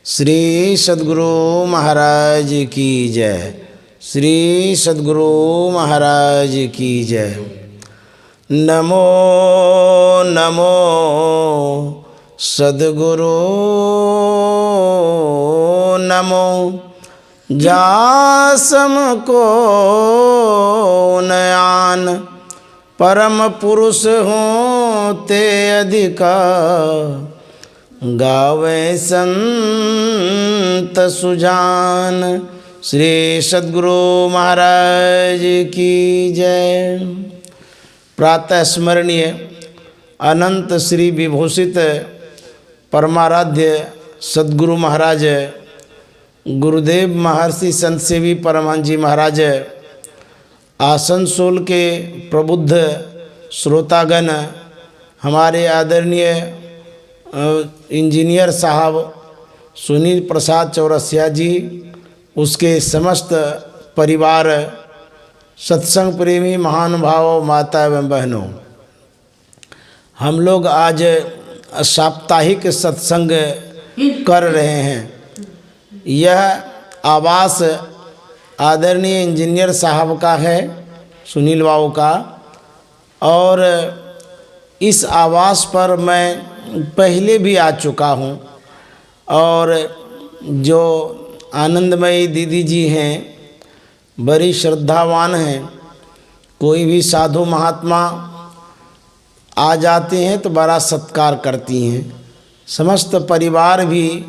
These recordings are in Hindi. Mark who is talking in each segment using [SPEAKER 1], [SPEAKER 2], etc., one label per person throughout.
[SPEAKER 1] श्री सद्गुरु महाराज की जय। श्री सद्गुरु महाराज की जय। नमो नमो सद्गुरु नमो। जासम को नयान परम पुरुष होते अधिका। गावे संत सुजान। श्री सद्गुरु महाराज की जय। प्रातः स्मरणीय अनंत श्री विभूषित परमाराध्य सद्गुरु महाराज गुरुदेव महर्षि संत सेवी परमहंस जी महाराज, आसनसोल के प्रबुद्ध श्रोतागण, हमारे आदरणीय इंजीनियर साहब सुनील प्रसाद चौरसिया जी, उसके समस्त परिवार, सत्संग प्रेमी महानुभावों, माता एवं बहनों, हम लोग आज साप्ताहिक सत्संग कर रहे हैं। यह आवास आदरणीय इंजीनियर साहब का है, सुनील बाबू का, और इस आवास पर मैं पहले भी आ चुका हूँ। और जो आनंदमयी दीदी जी हैं, बड़ी श्रद्धावान हैं। कोई भी साधु महात्मा आ जाते हैं तो बड़ा सत्कार करती हैं। समस्त परिवार भी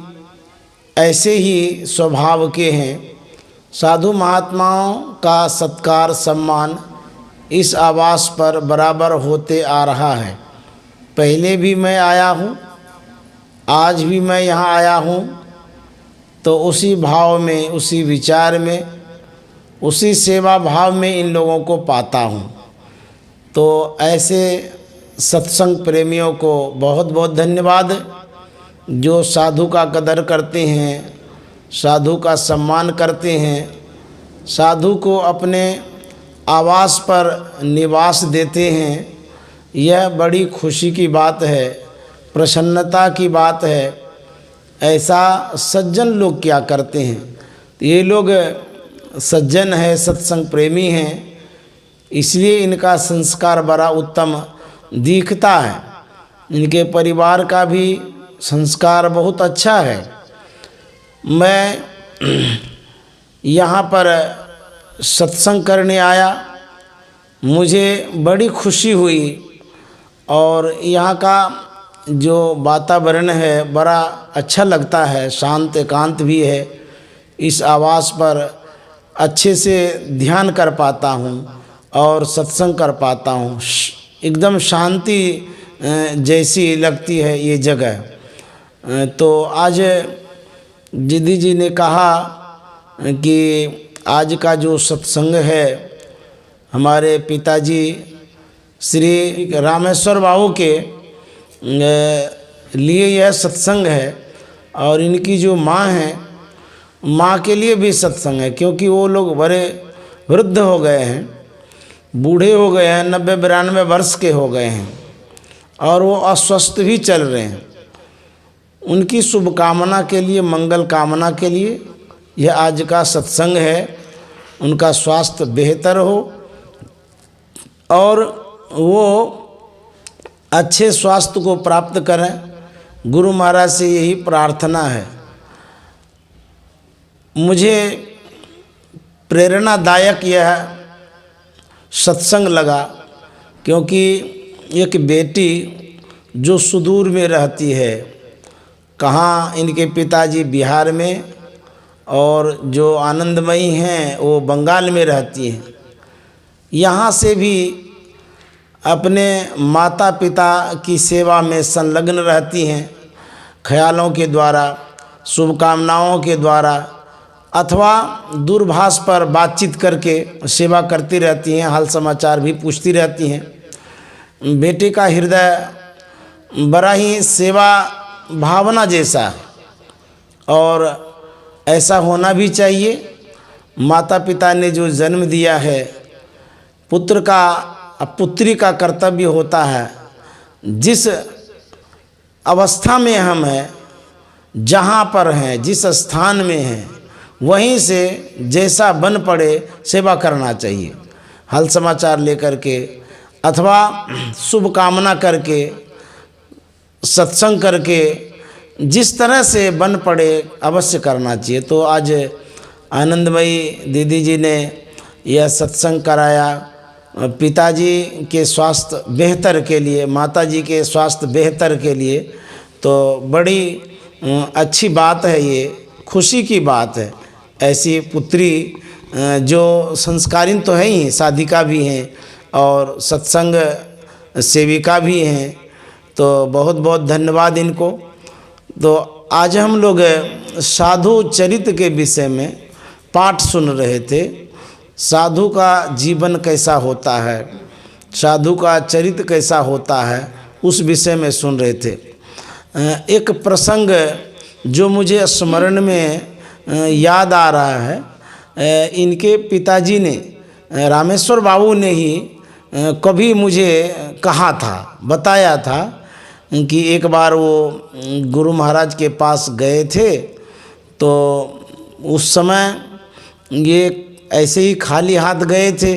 [SPEAKER 1] ऐसे ही स्वभाव के हैं। साधु महात्माओं का सत्कार सम्मान इस आवास पर बराबर होते आ रहा है। पहले भी मैं आया हूँ, आज भी मैं यहाँ आया हूँ, तो उसी भाव में, उसी विचार में, उसी सेवा भाव में इन लोगों को पाता हूँ। तो ऐसे सत्संग प्रेमियों को बहुत बहुत धन्यवाद, जो साधु का कदर करते हैं, साधु का सम्मान करते हैं, साधु को अपने आवास पर निवास देते हैं। यह बड़ी खुशी की बात है, प्रसन्नता की बात है। ऐसा सज्जन लोग क्या करते हैं? ये लोग सज्जन हैं, सत्संग प्रेमी हैं, इसलिए इनका संस्कार बड़ा उत्तम दिखता है। इनके परिवार का भी संस्कार बहुत अच्छा है। मैं यहाँ पर सत्संग करने आया, मुझे बड़ी खुशी हुई। और यहाँ का जो वातावरण है बड़ा अच्छा लगता है, शांत एकांत भी है। इस आवास पर अच्छे से ध्यान कर पाता हूँ और सत्संग कर पाता हूँ। एकदम शांति जैसी लगती है ये जगह। तो आज दीदी जी ने कहा कि आज का जो सत्संग है, हमारे पिताजी श्री रामेश्वर बाबू के लिए यह सत्संग है। और इनकी जो माँ है, माँ के लिए भी सत्संग है, क्योंकि वो लोग बड़े वृद्ध हो गए हैं, बूढ़े हो गए हैं, 90-92 वर्ष के हो गए हैं, और वो अस्वस्थ भी चल रहे हैं। उनकी शुभकामना के लिए, मंगल कामना के लिए यह आज का सत्संग है। उनका स्वास्थ्य बेहतर हो और वो अच्छे स्वास्थ्य को प्राप्त करें, गुरु महाराज से यही प्रार्थना है। मुझे प्रेरणादायक यह सत्संग लगा, क्योंकि एक बेटी जो सुदूर में रहती है, कहाँ इनके पिताजी बिहार में और जो आनंदमयी हैं वो बंगाल में रहती हैं, यहाँ से भी अपने माता पिता की सेवा में संलग्न रहती हैं, ख्यालों के द्वारा, शुभकामनाओं के द्वारा, अथवा दूरभाष पर बातचीत करके सेवा करती रहती हैं, हाल समाचार भी पूछती रहती हैं। बेटे का हृदय बड़ा ही सेवा भावना जैसा, और ऐसा होना भी चाहिए। माता पिता ने जो जन्म दिया है, पुत्र का, पुत्री का कर्तव्य होता है, जिस अवस्था में हम हैं जहाँ पर हैं, जिस स्थान में हैं, वहीं से जैसा बन पड़े सेवा करना चाहिए। हाल समाचार लेकर के अथवा शुभ कामना करके, सत्संग करके, जिस तरह से बन पड़े अवश्य करना चाहिए। तो आज आनंदमयी दीदी जी ने यह सत्संग कराया पिताजी के स्वास्थ्य बेहतर के लिए, माताजी के स्वास्थ्य बेहतर के लिए। तो बड़ी अच्छी बात है, ये खुशी की बात है। ऐसी पुत्री जो संस्कारिन तो है ही, साधिका भी हैं और सत्संग सेविका भी हैं, तो बहुत बहुत धन्यवाद इनको। तो आज हम लोग साधु चरित्र के विषय में पाठ सुन रहे थे। साधु का जीवन कैसा होता है, साधु का चरित्र कैसा होता है, उस विषय में सुन रहे थे। एक प्रसंग जो मुझे स्मरण में याद आ रहा है, इनके पिताजी ने, रामेश्वर बाबू ने ही कभी मुझे कहा था, बताया था कि एक बार वो गुरु महाराज के पास गए थे। तो उस समय ये ऐसे ही खाली हाथ गए थे,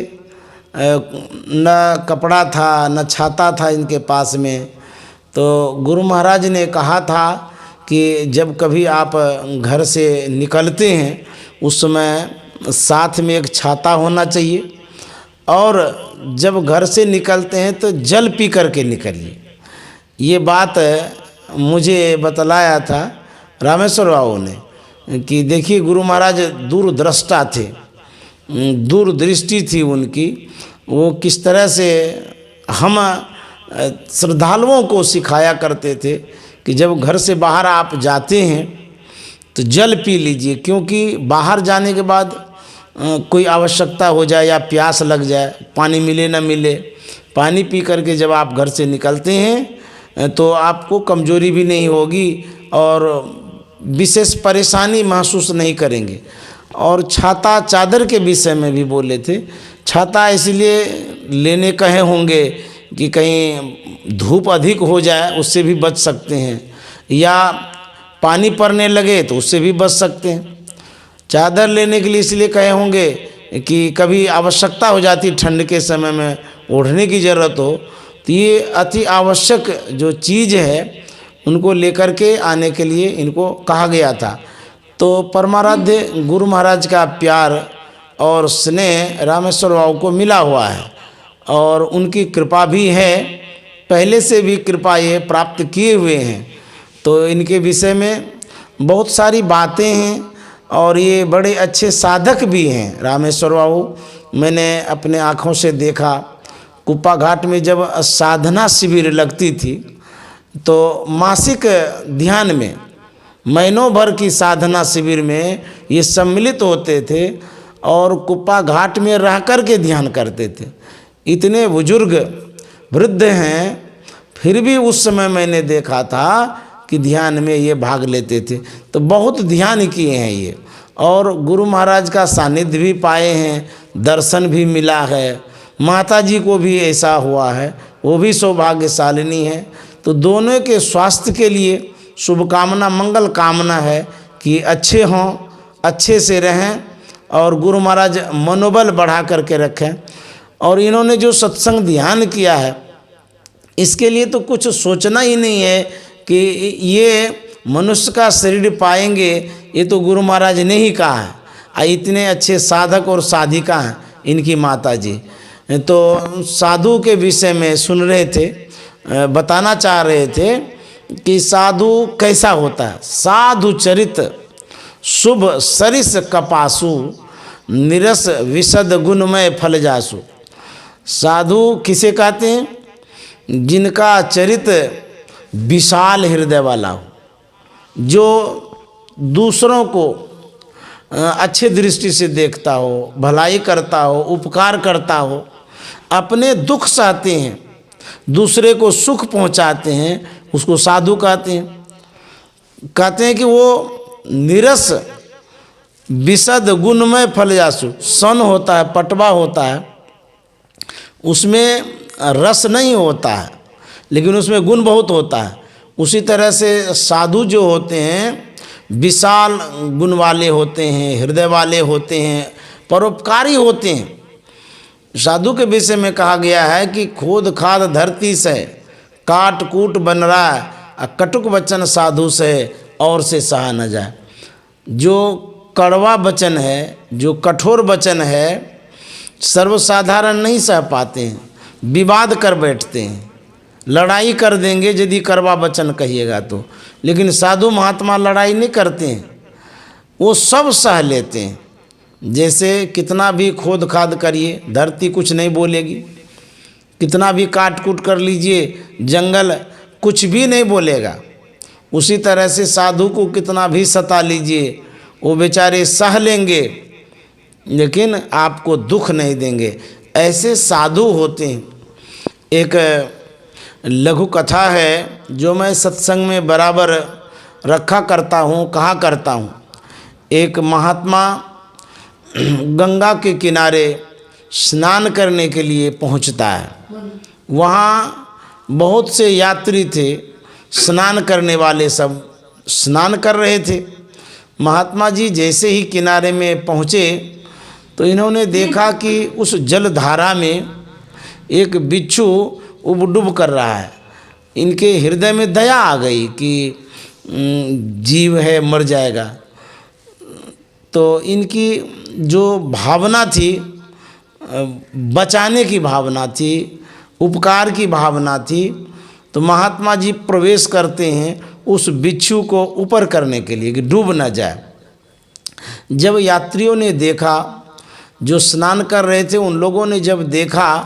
[SPEAKER 1] न कपड़ा था न छाता था इनके पास में। तो गुरु महाराज ने कहा था कि जब कभी आप घर से निकलते हैं उस समय साथ में एक छाता होना चाहिए, और जब घर से निकलते हैं तो जल पी करके निकलिए। ये बात मुझे बतलाया था रामेश्वर बाबू ने कि देखिए गुरु महाराज दूरदृष्टा थे, दूरदृष्टि थी उनकी। वो किस तरह से हम श्रद्धालुओं को सिखाया करते थे कि जब घर से बाहर आप जाते हैं तो जल पी लीजिए, क्योंकि बाहर जाने के बाद कोई आवश्यकता हो जाए या प्यास लग जाए, पानी मिले ना मिले, पानी पी करके जब आप घर से निकलते हैं तो आपको कमजोरी भी नहीं होगी और विशेष परेशानी महसूस नहीं करेंगे। और छाता चादर के विषय में भी बोले थे। छाता इसलिए लेने कहे होंगे कि कहीं धूप अधिक हो जाए उससे भी बच सकते हैं, या पानी पड़ने लगे तो उससे भी बच सकते हैं। चादर लेने के लिए इसलिए कहे होंगे कि कभी आवश्यकता हो जाती ठंड के समय में ओढ़ने की ज़रूरत हो, तो ये अति आवश्यक जो चीज़ है उनको लेकर के आने के लिए इनको कहा गया था। तो परमाराध्य गुरु महाराज का प्यार और स्नेह रामेश्वर बाबू को मिला हुआ है और उनकी कृपा भी है, पहले से भी कृपा ये प्राप्त किए हुए हैं। तो इनके विषय में बहुत सारी बातें हैं और ये बड़े अच्छे साधक भी हैं रामेश्वर बाबू। मैंने अपने आँखों से देखा, कुप्पा घाट में जब साधना शिविर लगती थी तो मासिक ध्यान में, महीनों भर की साधना शिविर में ये सम्मिलित होते थे और कुप्पा घाट में रह कर के ध्यान करते थे। इतने बुजुर्ग वृद्ध हैं, फिर भी उस समय मैंने देखा था कि ध्यान में ये भाग लेते थे। तो बहुत ध्यान किए हैं ये, और गुरु महाराज का सानिध्य भी पाए हैं, दर्शन भी मिला है। माता जी को भी ऐसा हुआ है, वो भी सौभाग्यशालिनी है। तो दोनों के स्वास्थ्य के लिए शुभकामना, मंगल कामना है कि अच्छे हों, अच्छे से रहें और गुरु महाराज मनोबल बढ़ा करके रखें। और इन्होंने जो सत्संग ध्यान किया है इसके लिए तो कुछ सोचना ही नहीं है कि ये मनुष्य का शरीर पाएंगे, ये तो गुरु महाराज ने ही कहा है। इतने अच्छे साधक और साधिका हैं इनकी माता जी। तो साधु के विषय में सुन रहे थे, बताना चाह रहे थे कि साधु कैसा होता है। साधु चरित शुभ सरिस कपासु, निरस विशद गुणमय फल जासु। साधु किसे कहते हैं? जिनका चरित्र विशाल हृदय वाला हो, जो दूसरों को अच्छे दृष्टि से देखता हो, भलाई करता हो, उपकार करता हो, अपने दुख सहते हैं, दूसरे को सुख पहुंचाते हैं, उसको साधु कहते हैं। कहते हैं कि वो निरस विशद गुणमय फल जासु। सन होता है, पटवा होता है, उसमें रस नहीं होता है लेकिन उसमें गुण बहुत होता है। उसी तरह से साधु जो होते हैं विशाल गुण वाले होते हैं, हृदय वाले होते हैं, परोपकारी होते हैं। साधु के विषय में कहा गया है कि खोद खाद धरती से काट कूट बन रहा है, कटुक वचन साधु से और से सहा न जाए। जो कड़वा वचन है, जो कठोर वचन है, सर्वसाधारण नहीं सह पाते हैं, विवाद कर बैठते हैं, लड़ाई कर देंगे यदि कड़वा वचन कहिएगा तो। लेकिन साधु महात्मा लड़ाई नहीं करते हैं, वो सब सह लेते हैं। जैसे कितना भी खोद खाद करिए धरती कुछ नहीं बोलेगी, कितना भी काट कूट कर लीजिए जंगल कुछ भी नहीं बोलेगा। उसी तरह से साधु को कितना भी सता लीजिए वो बेचारे सह लेंगे, लेकिन आपको दुख नहीं देंगे। ऐसे साधु होते हैं। एक लघु कथा है जो मैं सत्संग में बराबर रखा करता हूँ, कहा करता हूँ। एक महात्मा गंगा के किनारे स्नान करने के लिए पहुँचता है। वहाँ बहुत से यात्री थे, स्नान करने वाले सब स्नान कर रहे थे। महात्मा जी जैसे ही किनारे में पहुँचे तो इन्होंने देखा कि उस जलधारा में एक बिच्छू उबडुब कर रहा है। इनके हृदय में दया आ गई कि जीव है मर जाएगा। तो इनकी जो भावना थी, बचाने की भावना थी, उपकार की भावना थी, तो महात्मा जी प्रवेश करते हैं उस बिच्छू को ऊपर करने के लिए कि डूब न जाए। जब यात्रियों ने देखा, जो स्नान कर रहे थे उन लोगों ने जब देखा,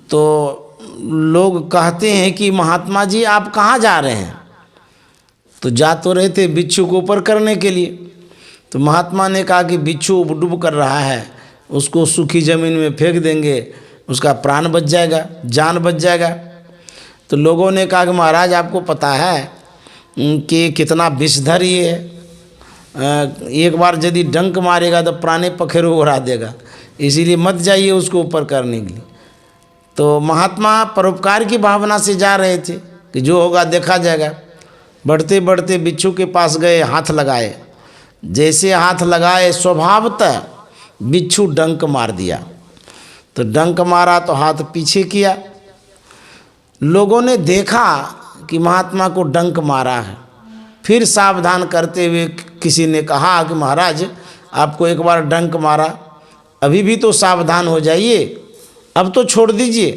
[SPEAKER 1] तो लोग कहते हैं कि महात्मा जी आप कहाँ जा रहे हैं? तो जा तो रहे थे बिच्छू को ऊपर करने के लिए। तो महात्मा ने कहा कि बिच्छू उबडुब कर रहा है, उसको सूखी ज़मीन में फेंक देंगे, उसका प्राण बच जाएगा, जान बच जाएगा। तो लोगों ने कहा कि महाराज आपको पता है कि कितना विषधर ये है, एक बार यदि डंक मारेगा तो प्राणे पखेरु उड़ा देगा, इसीलिए मत जाइए उसको ऊपर करने के लिए। तो महात्मा परोपकार की भावना से जा रहे थे कि जो होगा देखा जाएगा। बढ़ते बढ़ते बिच्छू के पास गए, हाथ लगाए। जैसे हाथ लगाए स्वभावतः बिच्छू डंक मार दिया। तो डंक मारा तो हाथ पीछे किया। लोगों ने देखा कि महात्मा को डंक मारा है। फिर सावधान करते हुए किसी ने कहा कि महाराज आपको एक बार डंक मारा, अभी भी तो सावधान हो जाइए, अब तो छोड़ दीजिए,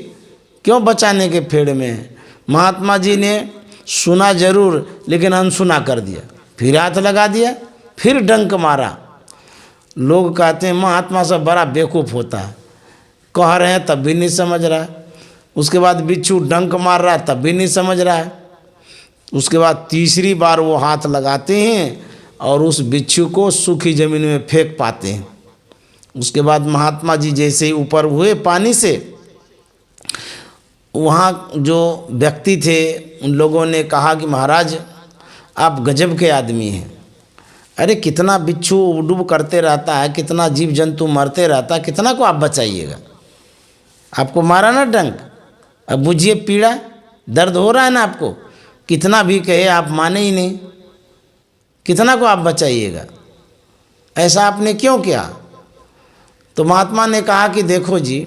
[SPEAKER 1] क्यों बचाने के फेड़ में है। महात्मा जी ने सुना जरूर लेकिन अनसुना कर दिया, फिर हाथ लगा दिया, फिर डंक मारा। लोग कहते हैं महात्मा सब बड़ा बेवकूफ़ होता है, कह रहे हैं तब भी नहीं समझ रहा है। उसके बाद बिच्छू डंक मार रहा है तब भी नहीं समझ रहा है। उसके बाद तीसरी बार वो हाथ लगाते हैं और उस बिच्छू को सूखी ज़मीन में फेंक पाते हैं। उसके बाद महात्मा जी जैसे ही ऊपर हुए पानी से, वहाँ जो व्यक्ति थे उन लोगों ने कहा कि महाराज आप गजब के आदमी हैं। अरे कितना बिच्छू उबडुब करते रहता है, कितना जीव जंतु मरते रहता है, कितना को आप बचाइएगा? आपको मारा ना डंक, अब बुझिए पीड़ा, दर्द हो रहा है ना आपको। कितना भी कहे आप माने ही नहीं, कितना को आप बचाइएगा? ऐसा आपने क्यों किया? तो महात्मा ने कहा कि देखो जी,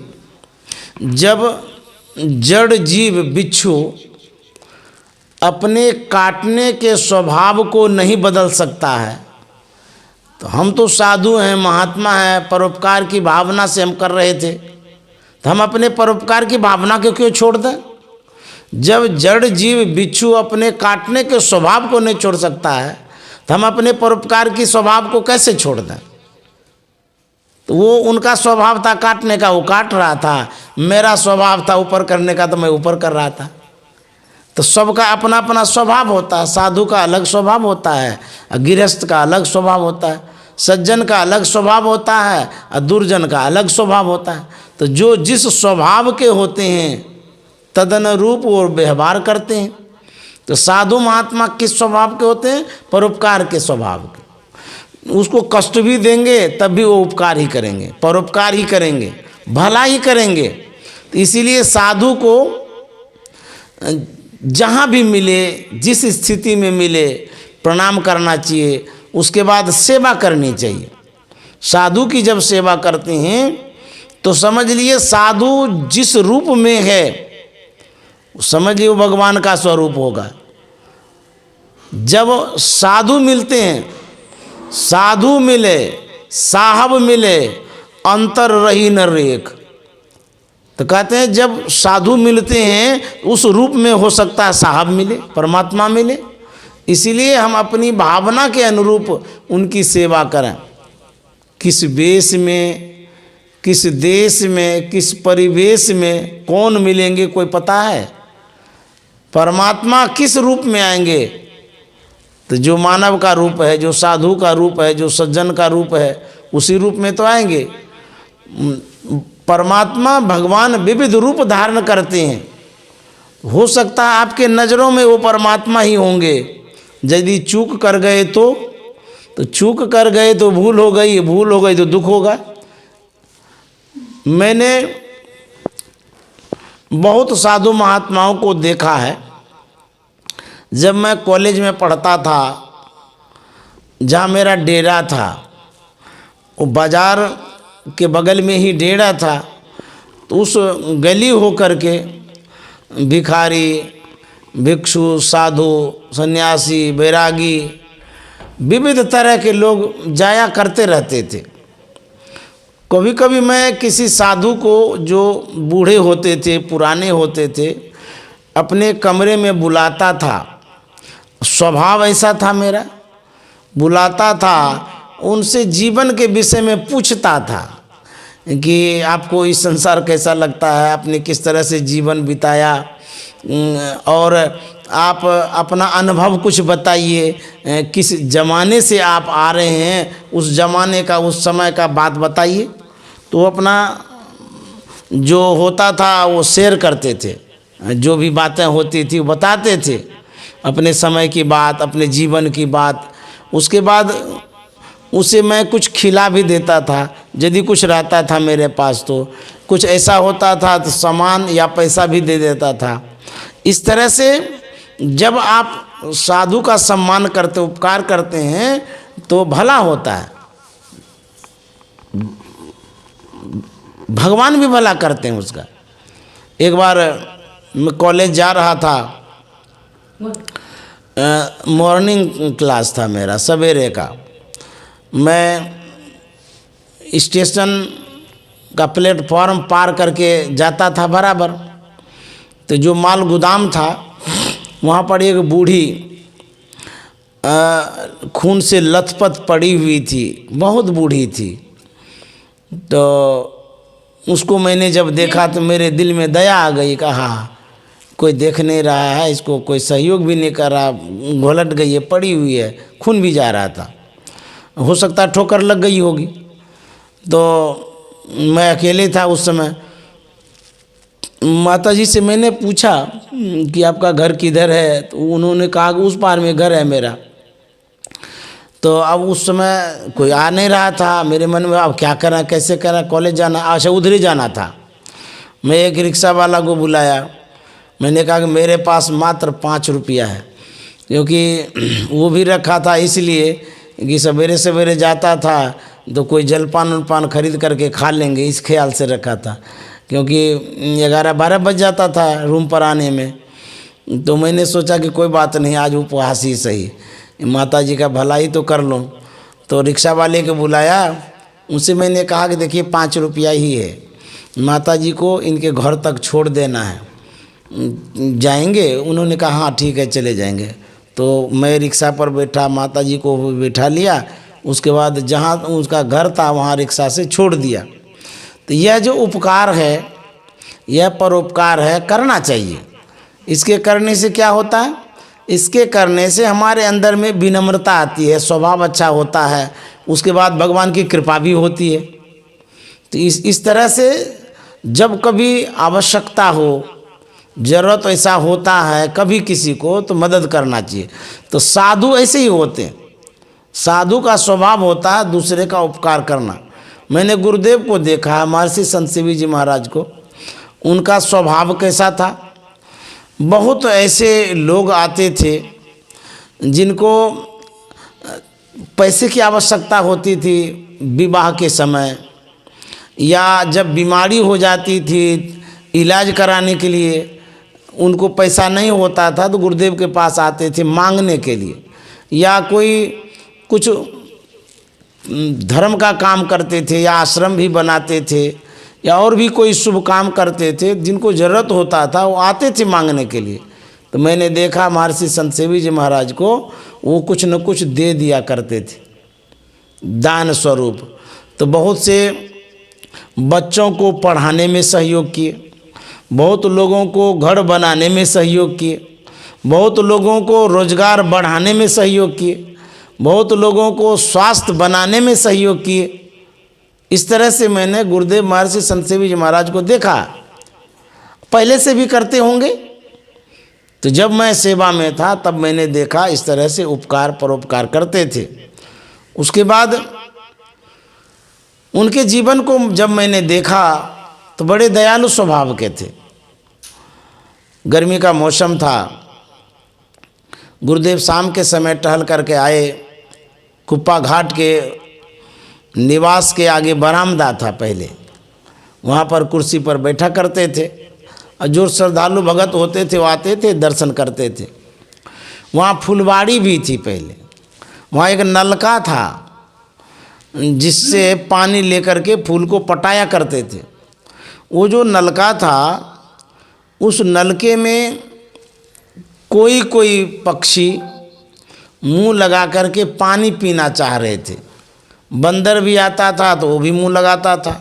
[SPEAKER 1] जब जड़ जीव बिच्छू अपने काटने के स्वभाव को नहीं बदल सकता है, तो हम तो साधु हैं, महात्मा हैं, परोपकार की भावना से हम कर रहे थे, तो हम अपने परोपकार की भावना को क्यों छोड़ दें? जब जड़ जीव बिच्छू अपने काटने के स्वभाव को नहीं छोड़ सकता है, तो हम अपने परोपकार की स्वभाव को कैसे छोड़ दें? तो वो उनका स्वभाव था काटने का, वो काट रहा था, मेरा स्वभाव था ऊपर करने का, तो मैं ऊपर कर रहा था। तो सबका अपना अपना स्वभाव होता है। साधु का अलग स्वभाव होता है, गृहस्थ का अलग स्वभाव होता है, सज्जन का अलग स्वभाव होता है और दुर्जन का अलग स्वभाव होता है। तो जो जिस स्वभाव के होते हैं तदनुरूप वो व्यवहार करते हैं। तो साधु महात्मा किस स्वभाव के होते हैं? परोपकार के स्वभाव के। उसको कष्ट भी देंगे तब भी वो उपकार ही करेंगे, परोपकार ही करेंगे, भला ही करेंगे। तो इसीलिए साधु को जहाँ भी मिले, जिस स्थिति में मिले, प्रणाम करना चाहिए। उसके बाद सेवा करनी चाहिए। साधु की जब सेवा करते हैं तो समझ लिए साधु जिस रूप में है, समझ लिए वो भगवान का स्वरूप होगा। जब साधु मिलते हैं, साधु मिले, साहब मिले, अंतर रही न रेख। तो कहते हैं जब साधु मिलते हैं उस रूप में हो सकता है साहब मिले, परमात्मा मिले। इसीलिए हम अपनी भावना के अनुरूप उनकी सेवा करें। किस वेश में, किस देश में, किस परिवेश में कौन मिलेंगे कोई पता है? परमात्मा किस रूप में आएंगे? तो जो मानव का रूप है, जो साधु का रूप है, जो सज्जन का रूप है, उसी रूप में तो आएंगे। परमात्मा भगवान विविध रूप धारण करते हैं। हो सकता है आपके नज़रों में वो परमात्मा ही होंगे। यदि चूक कर गए तो चूक कर गए तो भूल हो गई, भूल हो गई तो दुख होगा। मैंने बहुत साधु महात्माओं को देखा है। जब मैं कॉलेज में पढ़ता था, जहाँ मेरा डेरा था, वो बाज़ार के बगल में ही डेरा था। तो उस गली हो कर के भिखारी, भिक्षु, साधु, सन्यासी, बैरागी, विविध तरह के लोग जाया करते रहते थे। कभी कभी मैं किसी साधु को, जो बूढ़े होते थे, पुराने होते थे, अपने कमरे में बुलाता था। स्वभाव ऐसा था मेरा, बुलाता था, उनसे जीवन के विषय में पूछता था कि आपको इस संसार कैसा लगता है, आपने किस तरह से जीवन बिताया, और आप अपना अनुभव कुछ बताइए, किस ज़माने से आप आ रहे हैं, उस ज़माने का, उस समय का बात बताइए। तो अपना जो होता था वो शेयर करते थे, जो भी बातें होती थी वो बताते थे, अपने समय की बात, अपने जीवन की बात। उसके बाद उसे मैं कुछ खिला भी देता था, यदि कुछ रहता था मेरे पास। तो कुछ ऐसा होता था तो सामान या पैसा भी दे देता था। इस तरह से जब आप साधु का सम्मान करते, उपकार करते हैं, तो भला होता है। भगवान भी भला करते हैं उसका। एक बार मैं कॉलेज जा रहा था, मॉर्निंग क्लास था मेरा, सवेरे का। मैं स्टेशन का प्लेटफॉर्म पार करके जाता था बराबर। तो जो माल गोदाम था, वहाँ पर एक बूढ़ी खून से लथपथ पड़ी हुई थी, बहुत बूढ़ी थी। तो उसको मैंने जब देखा तो मेरे दिल में दया आ गई। कहा कोई देख नहीं रहा है, इसको कोई सहयोग भी नहीं कर रहा, घोलट गई है, पड़ी हुई है, खून भी जा रहा था, हो सकता है ठोकर लग गई होगी। तो मैं अकेले था उस समय। माताजी से मैंने पूछा कि आपका घर किधर है? तो उन्होंने कहा कि उस पार में घर है मेरा। तो अब उस समय कोई आ नहीं रहा था। मेरे मन में अब क्या करें, कैसे करें, कॉलेज जाना, अच्छा उधर ही जाना था। मैं एक रिक्शा वाला को बुलाया। मैंने कहा कि मेरे पास मात्र 5 रुपया है, क्योंकि वो भी रखा था इसलिए कि सवेरे सवेरे जाता था तो कोई जलपान उलपान खरीद करके खा लेंगे, इस ख्याल से रखा था, क्योंकि 11-12 बज जाता था रूम पर आने में। तो मैंने सोचा कि कोई बात नहीं, आज उपवास ही सही, माता जी का भला ही तो कर लो। तो रिक्शा वाले को बुलाया, उनसे मैंने कहा कि देखिए 5 रुपया ही है, माता जी को इनके घर तक छोड़ देना है, जाएंगे? उन्होंने कहा हाँ ठीक है, चले जाएंगे। तो मैं रिक्शा पर बैठा, माता जी को बैठा लिया। उसके बाद जहाँ उसका घर था वहाँ रिक्शा से छोड़ दिया। तो यह जो उपकार है, यह परोपकार है, करना चाहिए। इसके करने से क्या होता है? इसके करने से हमारे अंदर में विनम्रता आती है, स्वभाव अच्छा होता है, उसके बाद भगवान की कृपा भी होती है। तो इस तरह से जब कभी आवश्यकता हो, ज़रूरत ऐसा होता है कभी किसी को, तो मदद करना चाहिए। तो साधु ऐसे ही होते हैं। साधु का स्वभाव होता है दूसरे का उपकार करना। मैंने गुरुदेव को देखा, महर्षि संत शिवी जी महाराज को, उनका स्वभाव कैसा था? बहुत ऐसे लोग आते थे जिनको पैसे की आवश्यकता होती थी विवाह के समय, या जब बीमारी हो जाती थी इलाज कराने के लिए उनको पैसा नहीं होता था तो गुरुदेव के पास आते थे मांगने के लिए, या कोई कुछ धर्म का काम करते थे या आश्रम भी बनाते थे या और भी कोई शुभ काम करते थे, जिनको ज़रूरत होता था वो आते थे मांगने के लिए। तो मैंने देखा महर्षि संत सेवी जी महाराज को वो कुछ न कुछ दे दिया करते थे दान स्वरूप। तो बहुत से बच्चों को पढ़ाने में सहयोग किए, बहुत लोगों को घर बनाने में सहयोग किए, बहुत लोगों को रोजगार बढ़ाने में सहयोग किए, बहुत लोगों को स्वास्थ्य बनाने में सहयोग किए। इस तरह से मैंने गुरुदेव महर्षि संत सेवी जी महाराज को देखा। पहले से भी करते होंगे, तो जब मैं सेवा में था तब मैंने देखा इस तरह से उपकार परोपकार करते थे। उसके बाद उनके जीवन को जब मैंने देखा तो बड़े दयालु स्वभाव के थे। गर्मी का मौसम था, गुरुदेव शाम के समय टहल करके आए। कुप्पा घाट के निवास के आगे बरामदा था पहले, वहाँ पर कुर्सी पर बैठा करते थे और जो श्रद्धालु भगत होते थे वो आते थे दर्शन करते थे। वहाँ फुलवाड़ी भी थी पहले, वहाँ एक नलका था जिससे पानी लेकर के फूल को पटाया करते थे। वो जो नलका था उस नलके में कोई कोई पक्षी मुंह लगा करके पानी पीना चाह रहे थे। बंदर भी आता था तो वो भी मुंह लगाता था।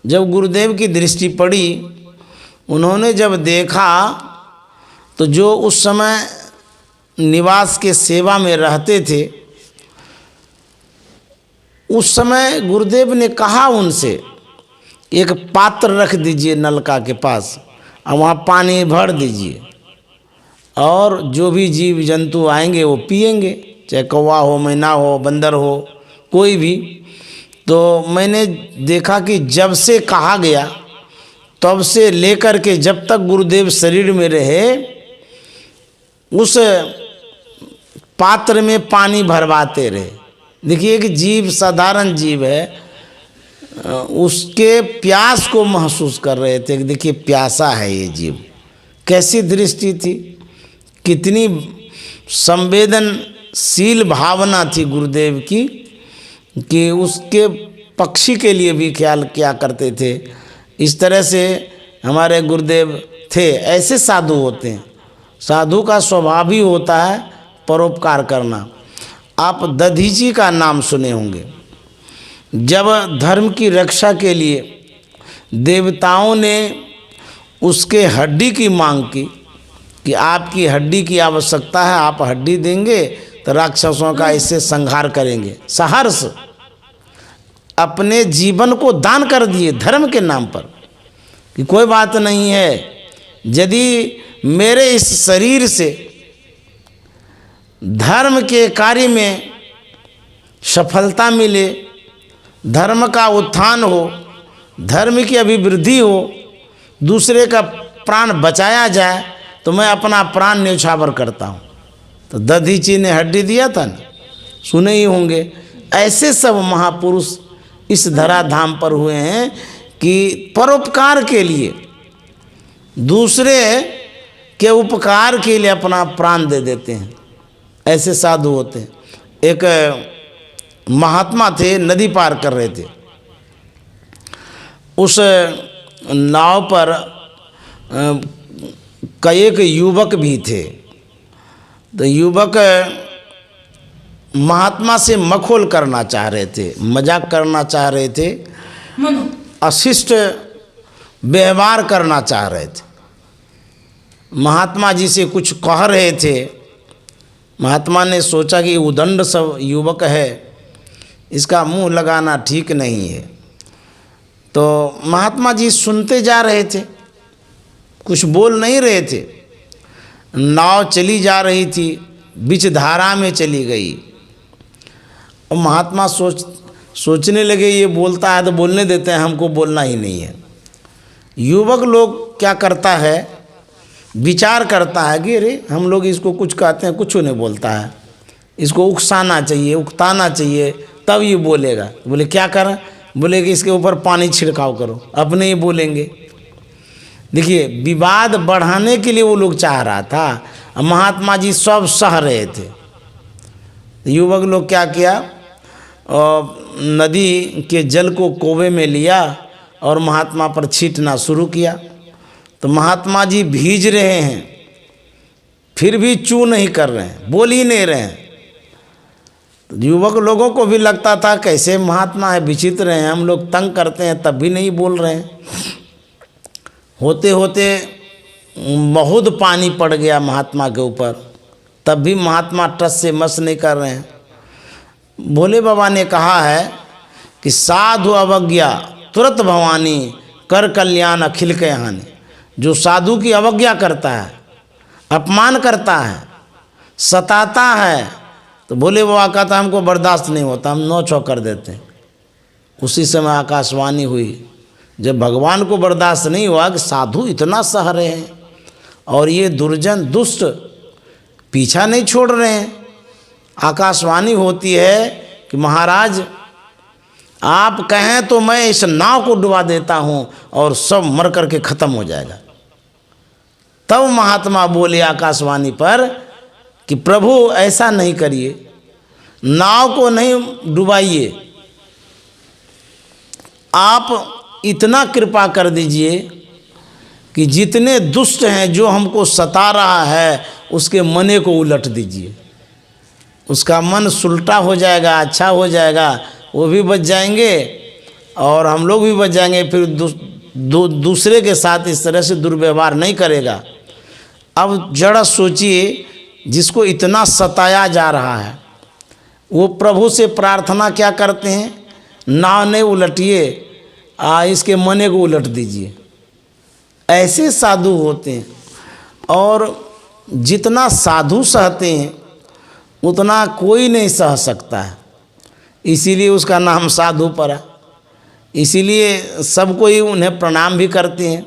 [SPEAKER 1] जब गुरुदेव की दृष्टि पड़ी, उन्होंने जब देखा तो जो उस समय निवास के सेवा में रहते थे, उस समय गुरुदेव ने कहा उनसे एक पात्र रख दीजिए नलका के पास और वहाँ पानी भर दीजिए और जो भी जीव जंतु आएंगे वो पिएंगे, चाहे कौवा हो, मैना हो, बंदर हो, कोई भी। तो मैंने देखा कि जब से कहा गया तब से लेकर के जब तक गुरुदेव शरीर में रहे उस पात्र में पानी भरवाते रहे। देखिए कि जीव साधारण जीव है, उसके प्यास को महसूस कर रहे थे कि देखिए प्यासा है ये जीव। कैसी दृष्टि थी, कितनी संवेदनशील भावना थी गुरुदेव की कि उसके पक्षी के लिए भी ख्याल किया करते थे। इस तरह से हमारे गुरुदेव थे। ऐसे साधु होते हैं, साधु का स्वभाव ही होता है परोपकार करना। आप दधीची का नाम सुने होंगे। जब धर्म की रक्षा के लिए देवताओं ने उसके हड्डी की मांग की कि आपकी हड्डी की आवश्यकता है, आप हड्डी देंगे तो राक्षसों का इससे संहार करेंगे, सहर्ष अपने जीवन को दान कर दिए धर्म के नाम पर कि कोई बात नहीं है, यदि मेरे इस शरीर से धर्म के कार्य में सफलता मिले, धर्म का उत्थान हो, धर्म की अभिवृद्धि हो, दूसरे का प्राण बचाया जाए तो मैं अपना प्राण न्यौछावर करता हूँ। तो दधीची ने हड्डी दिया था ना, सुने ही होंगे। ऐसे सब महापुरुष इस धराधाम पर हुए हैं कि परोपकार के लिए, दूसरे के उपकार के लिए अपना प्राण दे देते हैं। ऐसे साधु होते हैं। एक महात्मा थे, नदी पार कर रहे थे। उस नाव पर कई एक युवक भी थे। तो युवक महात्मा से मखौल करना चाह रहे थे, मजाक करना चाह रहे थे, अशिष्ट व्यवहार करना चाह रहे थे। महात्मा जी से कुछ कह रहे थे। महात्मा ने सोचा कि उदंड सब युवक है, इसका मुंह लगाना ठीक नहीं है। तो महात्मा जी सुनते जा रहे थे, कुछ बोल नहीं रहे थे। नाव चली जा रही थी, बीच धारा में चली गई और महात्मा सोचने लगे ये बोलता है तो बोलने देते हैं, हमको बोलना ही नहीं है। युवक लोग क्या करता है, विचार करता है कि अरे हम लोग इसको कुछ कहते हैं, कुछ नहीं बोलता है, इसको उकसाना चाहिए, उकताना चाहिए, तब ये बोलेगा। बोले क्या करें? बोले कि इसके ऊपर पानी छिड़काव करो, अपने ही बोलेंगे। देखिए, विवाद बढ़ाने के लिए वो लोग चाह रहा था, महात्मा जी सब सह रहे थे। युवक लोग क्या किया, नदी के जल को कोवे में लिया और महात्मा पर छींटना शुरू किया। तो महात्मा जी भीज रहे हैं, फिर भी चू नहीं कर रहे हैं, बोल ही नहीं रहे हैं। तो युवक लोगों को भी लगता था कैसे महात्मा है, विचित्र हैं, हम लोग तंग करते हैं तब भी नहीं बोल रहे हैं। होते होते बहुत पानी पड़ गया महात्मा के ऊपर, तब भी महात्मा टस से मस नहीं कर रहे हैं। भोले बाबा ने कहा है कि साधु अवज्ञा तुरंत भवानी, कर कल्याण अखिल के हानि। जो साधु की अवज्ञा करता है, अपमान करता है, सताता है, तो भोले बाबा कहता हमको बर्दाश्त नहीं होता, हम नौ कर देते हैं। उसी समय आकाशवाणी हुई, जब भगवान को बर्दाश्त नहीं हुआ कि साधु इतना सह रहे हैं और ये दुर्जन दुष्ट पीछा नहीं छोड़ रहे हैं, आकाशवाणी होती है कि महाराज आप कहें तो मैं इस नाव को डुबा देता हूँ और सब मर करके ख़त्म हो जाएगा। तब महात्मा बोले आकाशवाणी पर कि प्रभु ऐसा नहीं करिए, नाव को नहीं डुबाइए, आप इतना कृपा कर दीजिए कि जितने दुष्ट हैं, जो हमको सता रहा है, उसके मने को उलट दीजिए, उसका मन सुलटा हो जाएगा, अच्छा हो जाएगा, वो भी बच जाएंगे और हम लोग भी बच जाएंगे। फिर दूसरे के साथ इस तरह से दुर्व्यवहार नहीं करेगा। अब जरा सोचिए, जिसको इतना सताया जा रहा है, वो प्रभु से प्रार्थना क्या करते हैं, नाव नहीं उलटिए, इसके मने को उलट दीजिए। ऐसे साधु होते हैं, और जितना साधु सहते हैं उतना कोई नहीं सह सकता है, इसीलिए उसका नाम साधु पड़ा। इसीलिए सब कोई उन्हें प्रणाम भी करते हैं।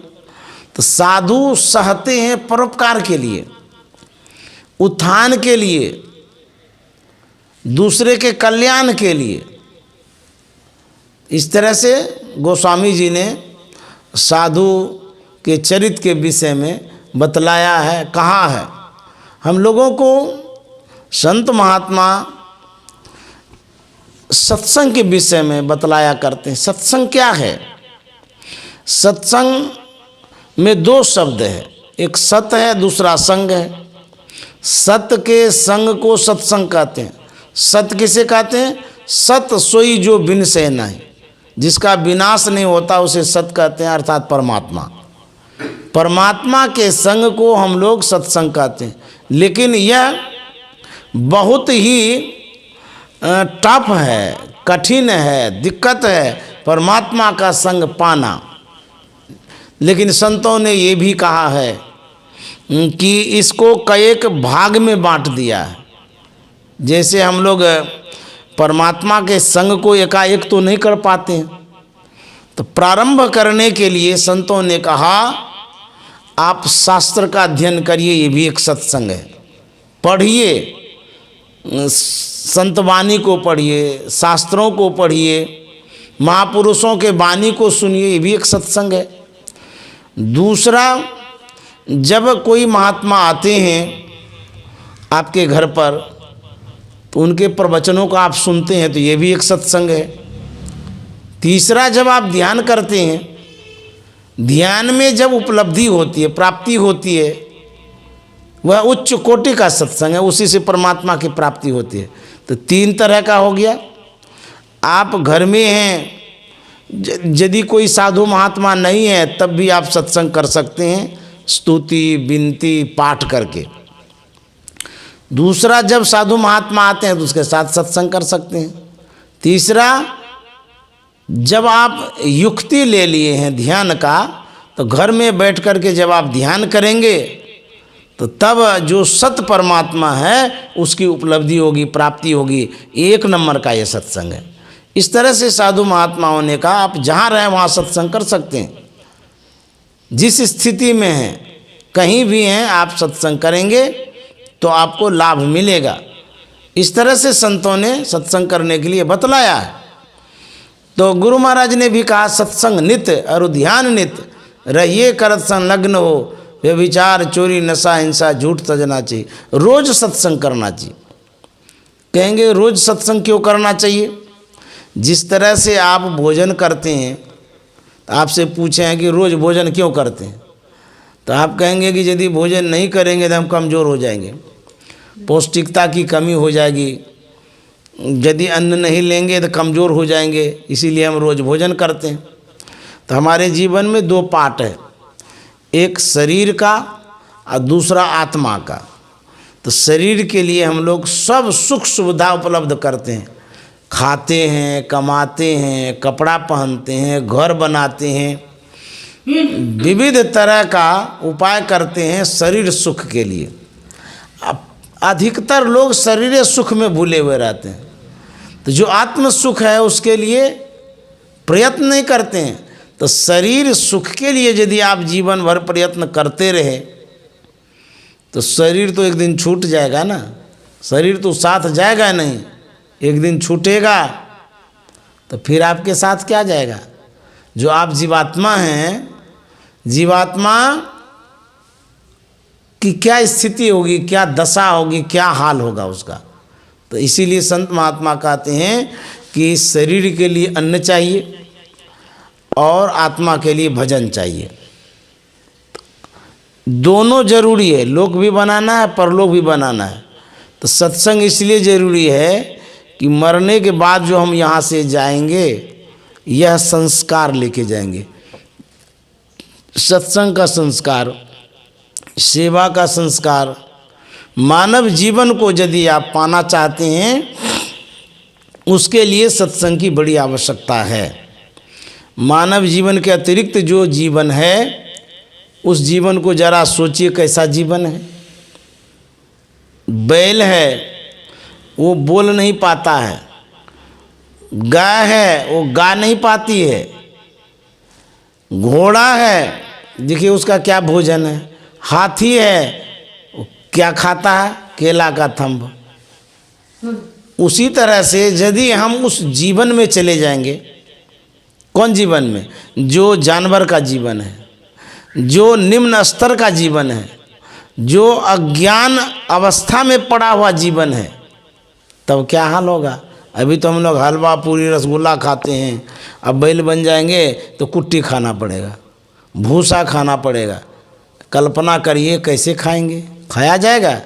[SPEAKER 1] तो साधु सहते हैं परोपकार के लिए, उत्थान के लिए, दूसरे के कल्याण के लिए। इस तरह से गोस्वामी जी ने साधु के चरित्र के विषय में बतलाया है, कहा है। हम लोगों को संत महात्मा सत्संग के विषय में बतलाया करते हैं। सत्संग क्या है? सत्संग में दो शब्द है, एक सत है, दूसरा संग है। सत के संग को सत्संग कहते हैं। सत किसे कहते हैं? सत सोई जो बिन से नहीं, जिसका विनाश नहीं होता उसे सत कहते हैं, अर्थात परमात्मा। परमात्मा के संग को हम लोग सत्संग कहते हैं। लेकिन यह बहुत ही टफ है, कठिन है, दिक्कत है परमात्मा का संग पाना। लेकिन संतों ने ये भी कहा है कि इसको कई भाग में बांट दिया है। जैसे हम लोग परमात्मा के संग को एकाएक तो नहीं कर पाते हैं, तो प्रारंभ करने के लिए संतों ने कहा आप शास्त्र का अध्ययन करिए, ये भी एक सत्संग है। पढ़िए, संतवाणी को पढ़िए, शास्त्रों को पढ़िए, महापुरुषों के वाणी को सुनिए, ये भी एक सत्संग है। दूसरा, जब कोई महात्मा आते हैं आपके घर पर तो उनके प्रवचनों को आप सुनते हैं, तो ये भी एक सत्संग है। तीसरा, जब आप ध्यान करते हैं, ध्यान में जब उपलब्धि होती है, प्राप्ति होती है, वह उच्च कोटि का सत्संग है, उसी से परमात्मा की प्राप्ति होती है। तो तीन तरह का हो गया। आप घर में हैं, यदि कोई साधु महात्मा नहीं है तब भी आप सत्संग कर सकते हैं, स्तुति विनती पाठ करके। दूसरा, जब साधु महात्मा आते हैं तो उसके साथ सत्संग कर सकते हैं। तीसरा, जब आप युक्ति ले लिए हैं ध्यान का, तो घर में बैठ कर के जब आप ध्यान करेंगे तो तब जो सत परमात्मा है उसकी उपलब्धि होगी, प्राप्ति होगी। एक नंबर का ये सत्संग है। इस तरह से साधु महात्माओं ने कहा आप जहाँ रहें वहाँ सत्संग कर सकते हैं, जिस स्थिति में हैं। कहीं भी हैं आप सत्संग करेंगे तो आपको लाभ मिलेगा। इस तरह से संतों ने सत्संग करने के लिए बतलाया है। तो गुरु महाराज ने भी कहा सत्संग नित्य और ध्यान नित्य, रहिए करत संलग्न हो, व्यभिचार चोरी नशा हिंसा झूठ तजना चाहिए। रोज सत्संग करना चाहिए। कहेंगे रोज सत्संग क्यों करना चाहिए? जिस तरह से आप भोजन करते हैं, आपसे पूछे हैं कि रोज भोजन क्यों करते हैं, तो आप कहेंगे कि यदि भोजन नहीं करेंगे तो हम कमज़ोर हो जाएंगे, पौष्टिकता की कमी हो जाएगी, यदि अन्न नहीं लेंगे तो कमज़ोर हो जाएंगे, इसीलिए हम रोज़ भोजन करते हैं। तो हमारे जीवन में दो पार्ट है, एक शरीर का और दूसरा आत्मा का। तो शरीर के लिए हम लोग सब सुख सुविधा उपलब्ध करते हैं, खाते हैं, कमाते हैं, कपड़ा पहनते हैं, घर बनाते हैं, विविध तरह का उपाय करते हैं शरीर सुख के लिए। अधिकतर लोग शरीर सुख में भूले हुए रहते हैं, तो जो आत्म सुख है उसके लिए प्रयत्न नहीं करते हैं। तो शरीर सुख के लिए यदि आप जीवन भर प्रयत्न करते रहे तो शरीर तो एक दिन छूट जाएगा ना, शरीर तो साथ जाएगा नहीं, एक दिन छूटेगा तो फिर आपके साथ क्या जाएगा? जो आप जीवात्मा हैं, जीवात्मा की क्या स्थिति होगी, क्या दशा होगी, क्या हाल होगा उसका। तो इसीलिए संत महात्मा कहते हैं कि शरीर के लिए अन्न चाहिए और आत्मा के लिए भजन चाहिए। दोनों जरूरी है, लोक भी बनाना है, परलोक भी बनाना है। तो सत्संग इसलिए ज़रूरी है कि मरने के बाद जो हम यहाँ से जाएंगे, यह संस्कार लेके जाएंगे। सत्संग का संस्कार, सेवा का संस्कार, मानव जीवन को यदि आप पाना चाहते हैं उसके लिए सत्संग की बड़ी आवश्यकता है। मानव जीवन के अतिरिक्त जो जीवन है उस जीवन को जरा सोचिए कैसा जीवन है। बैल है वो बोल नहीं पाता है, गाय है वो गा नहीं पाती है, घोड़ा है देखिए उसका क्या भोजन है, हाथी है वो क्या खाता है, केला का थंब। उसी तरह से यदि हम उस जीवन में चले जाएंगे, कौन जीवन में? जो जानवर का जीवन है, जो निम्न स्तर का जीवन है, जो अज्ञान अवस्था में पड़ा हुआ जीवन है, तब क्या हाल होगा? अभी तो हम लोग हलवा पूरी रसगुल्ला खाते हैं, अब बैल बन जाएंगे तो कुट्टी खाना पड़ेगा, भूसा खाना पड़ेगा। कल्पना करिए कैसे खाएंगे? खाया जाएगा?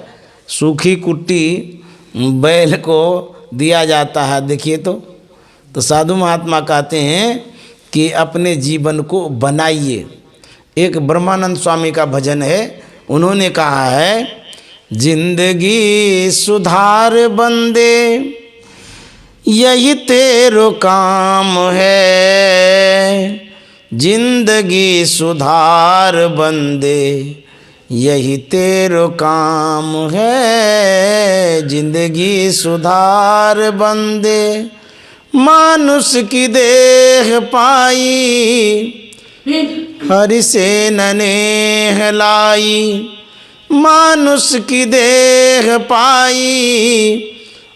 [SPEAKER 1] सूखी कुट्टी बैल को दिया जाता है, देखिए। तो साधु महात्मा कहते हैं कि अपने जीवन को बनाइए। एक ब्रह्मानंद स्वामी का भजन है, उन्होंने कहा है, जिंदगी सुधार बंदे यही तेरो काम है, जिंदगी सुधार बंदे यही तेरो काम है, जिंदगी सुधार बंदे मानुष की देह पाई हरि से ननेह लाई, मानुष की देह पाई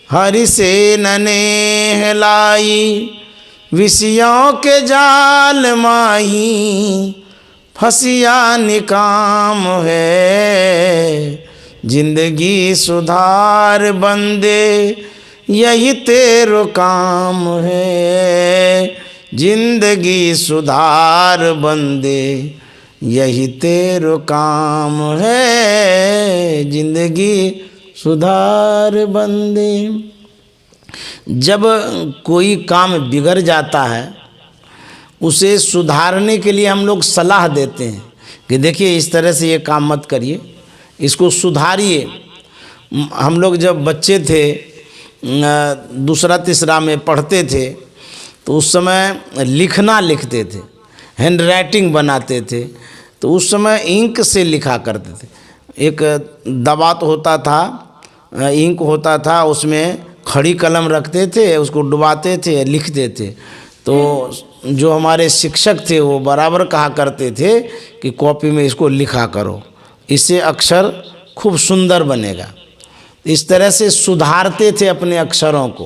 [SPEAKER 1] हरि से ननेह लाई, विषयों के जाल माही फसिया निकाम है, जिंदगी सुधार बंदे यही तेरो काम है, जिंदगी सुधार बंदे यही तेरो काम है, जिंदगी सुधार बंदे। जब कोई काम बिगड़ जाता है उसे सुधारने के लिए हम लोग सलाह देते हैं कि देखिए इस तरह से ये काम मत करिए, इसको सुधारिए। हम लोग जब बच्चे थे, दूसरा तीसरा में पढ़ते थे, तो उस समय लिखना लिखते थे, हैंड राइटिंग बनाते थे, तो उस समय इंक से लिखा करते थे। एक दबात होता था, इंक होता था, उसमें खड़ी कलम रखते थे, उसको डुबाते थे, लिखते थे। तो जो हमारे शिक्षक थे वो बराबर कहा करते थे कि कॉपी में इसको लिखा करो, इससे अक्षर खूब सुंदर बनेगा। इस तरह से सुधारते थे अपने अक्षरों को।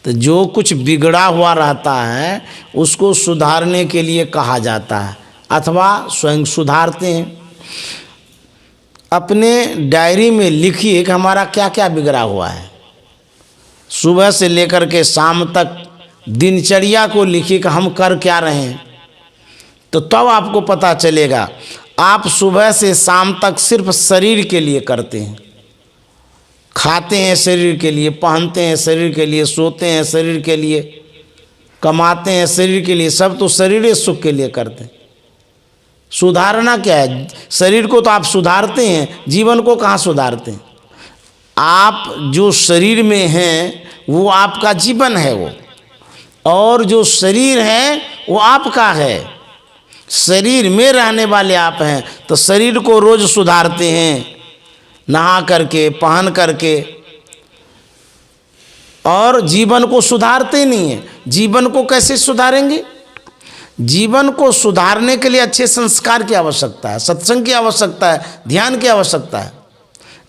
[SPEAKER 1] तो जो कुछ बिगड़ा हुआ रहता है उसको सुधारने के लिए कहा जाता है, अथवा स्वयं सुधारते हैं। अपने डायरी में लिखिए कि हमारा क्या क्या बिगड़ा हुआ है। सुबह से लेकर के शाम तक दिनचर्या को लिखिए कि हम कर क्या रहे हैं। तो तब आपको पता चलेगा। आप सुबह से शाम तक सिर्फ शरीर के लिए करते हैं, खाते हैं शरीर के लिए, पहनते हैं शरीर के लिए, सोते हैं शरीर के लिए, कमाते हैं शरीर के लिए, सब तो शरीर सुख के लिए करते हैं। सुधारना क्या है? शरीर को तो आप सुधारते हैं, जीवन को कहाँ सुधारते हैं? आप जो शरीर में हैं वो आपका जीवन है वो, और जो शरीर है वो आपका है। शरीर में रहने वाले आप हैं, तो शरीर को रोज सुधारते हैं, नहा करके, पहन करके, और जीवन को सुधारते नहीं हैं। जीवन को कैसे सुधारेंगे? जीवन को सुधारने के लिए अच्छे संस्कार की आवश्यकता है, सत्संग की आवश्यकता है, ध्यान की आवश्यकता है।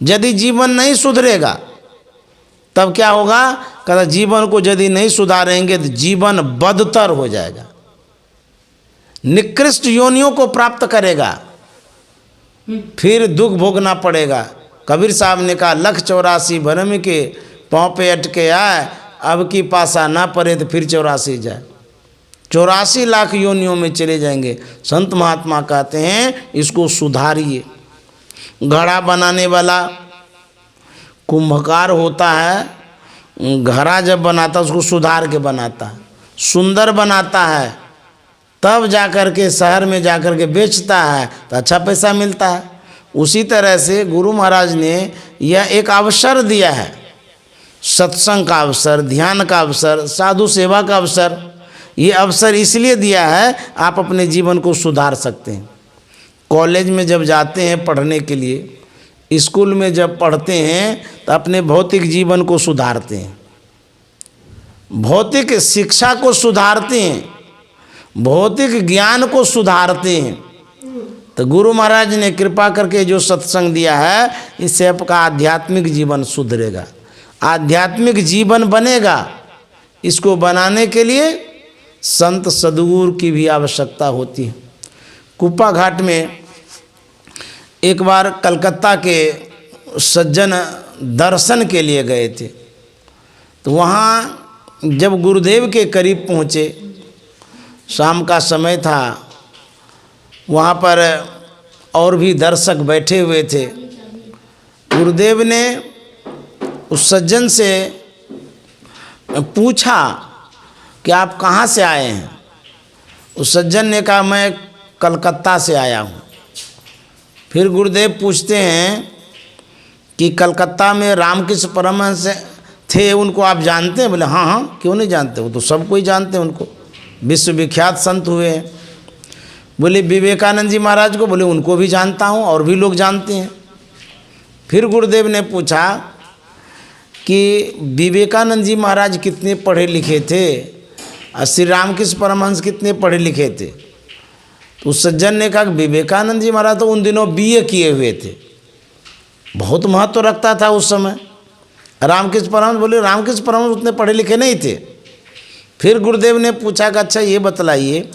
[SPEAKER 1] यदि जीवन नहीं सुधरेगा तब क्या होगा? कहता जीवन को यदि नहीं सुधारेंगे तो जीवन बदतर हो जाएगा, निकृष्ट योनियों को प्राप्त करेगा, फिर दुख भोगना पड़ेगा। कबीर साहब ने कहा, लख 84 भरम के पाँव पे अटके आए, अब की पासा ना पड़े तो फिर 84 जाए। 84 लाख योनियों में चले जाएंगे। संत महात्मा कहते हैं इसको सुधारिए। घड़ा बनाने वाला कुंभकार होता है, घड़ा जब बनाता है उसको सुधार के बनाता है, सुंदर बनाता है, तब जाकर के शहर में जाकर के बेचता है तो अच्छा पैसा मिलता है। उसी तरह से गुरु महाराज ने यह एक अवसर दिया है, सत्संग का अवसर, ध्यान का अवसर, साधु सेवा का अवसर। ये अवसर इसलिए दिया है आप अपने जीवन को सुधार सकते हैं। कॉलेज में जब जाते हैं पढ़ने के लिए, स्कूल में जब पढ़ते हैं तो अपने भौतिक जीवन को सुधारते हैं, भौतिक शिक्षा को सुधारते हैं, भौतिक ज्ञान को सुधारते हैं। तो गुरु महाराज ने कृपा करके जो सत्संग दिया है, इससे आपका आध्यात्मिक जीवन सुधरेगा, आध्यात्मिक जीवन बनेगा। इसको बनाने के लिए संत सद्गुरु की भी आवश्यकता होती है। कुप्पा घाट में एक बार कलकत्ता के सज्जन दर्शन के लिए गए थे, तो वहाँ जब गुरुदेव के करीब पहुँचे, शाम का समय था, वहाँ पर और भी दर्शक बैठे हुए थे। गुरुदेव ने उस सज्जन से पूछा कि आप कहाँ से आए हैं? उस सज्जन ने कहा मैं कलकत्ता से आया हूँ। फिर गुरुदेव पूछते हैं कि कलकत्ता में रामकृष्ण परमहंस थे, उनको आप जानते हैं? बोले हाँ हाँ, क्यों नहीं जानते, वो तो सब कोई जानते हैं उनको, विश्वविख्यात संत हुए हैं। बोले विवेकानंद जी महाराज को? बोले उनको भी जानता हूँ, और भी लोग जानते हैं। फिर गुरुदेव ने पूछा कि विवेकानंद जी महाराज कितने पढ़े लिखे थे और श्री रामकृष्ण परमहंस कितने पढ़े लिखे थे? तो उस सज्जन ने कहा कि विवेकानंद जी महाराज तो उन दिनों BA किए हुए थे, बहुत महत्व रखता था उस समय। रामकृष्ण परमहंस? बोले रामकृष्ण परमहंस उतने पढ़े लिखे नहीं थे। फिर गुरुदेव ने पूछा कि अच्छा ये बतलाइए,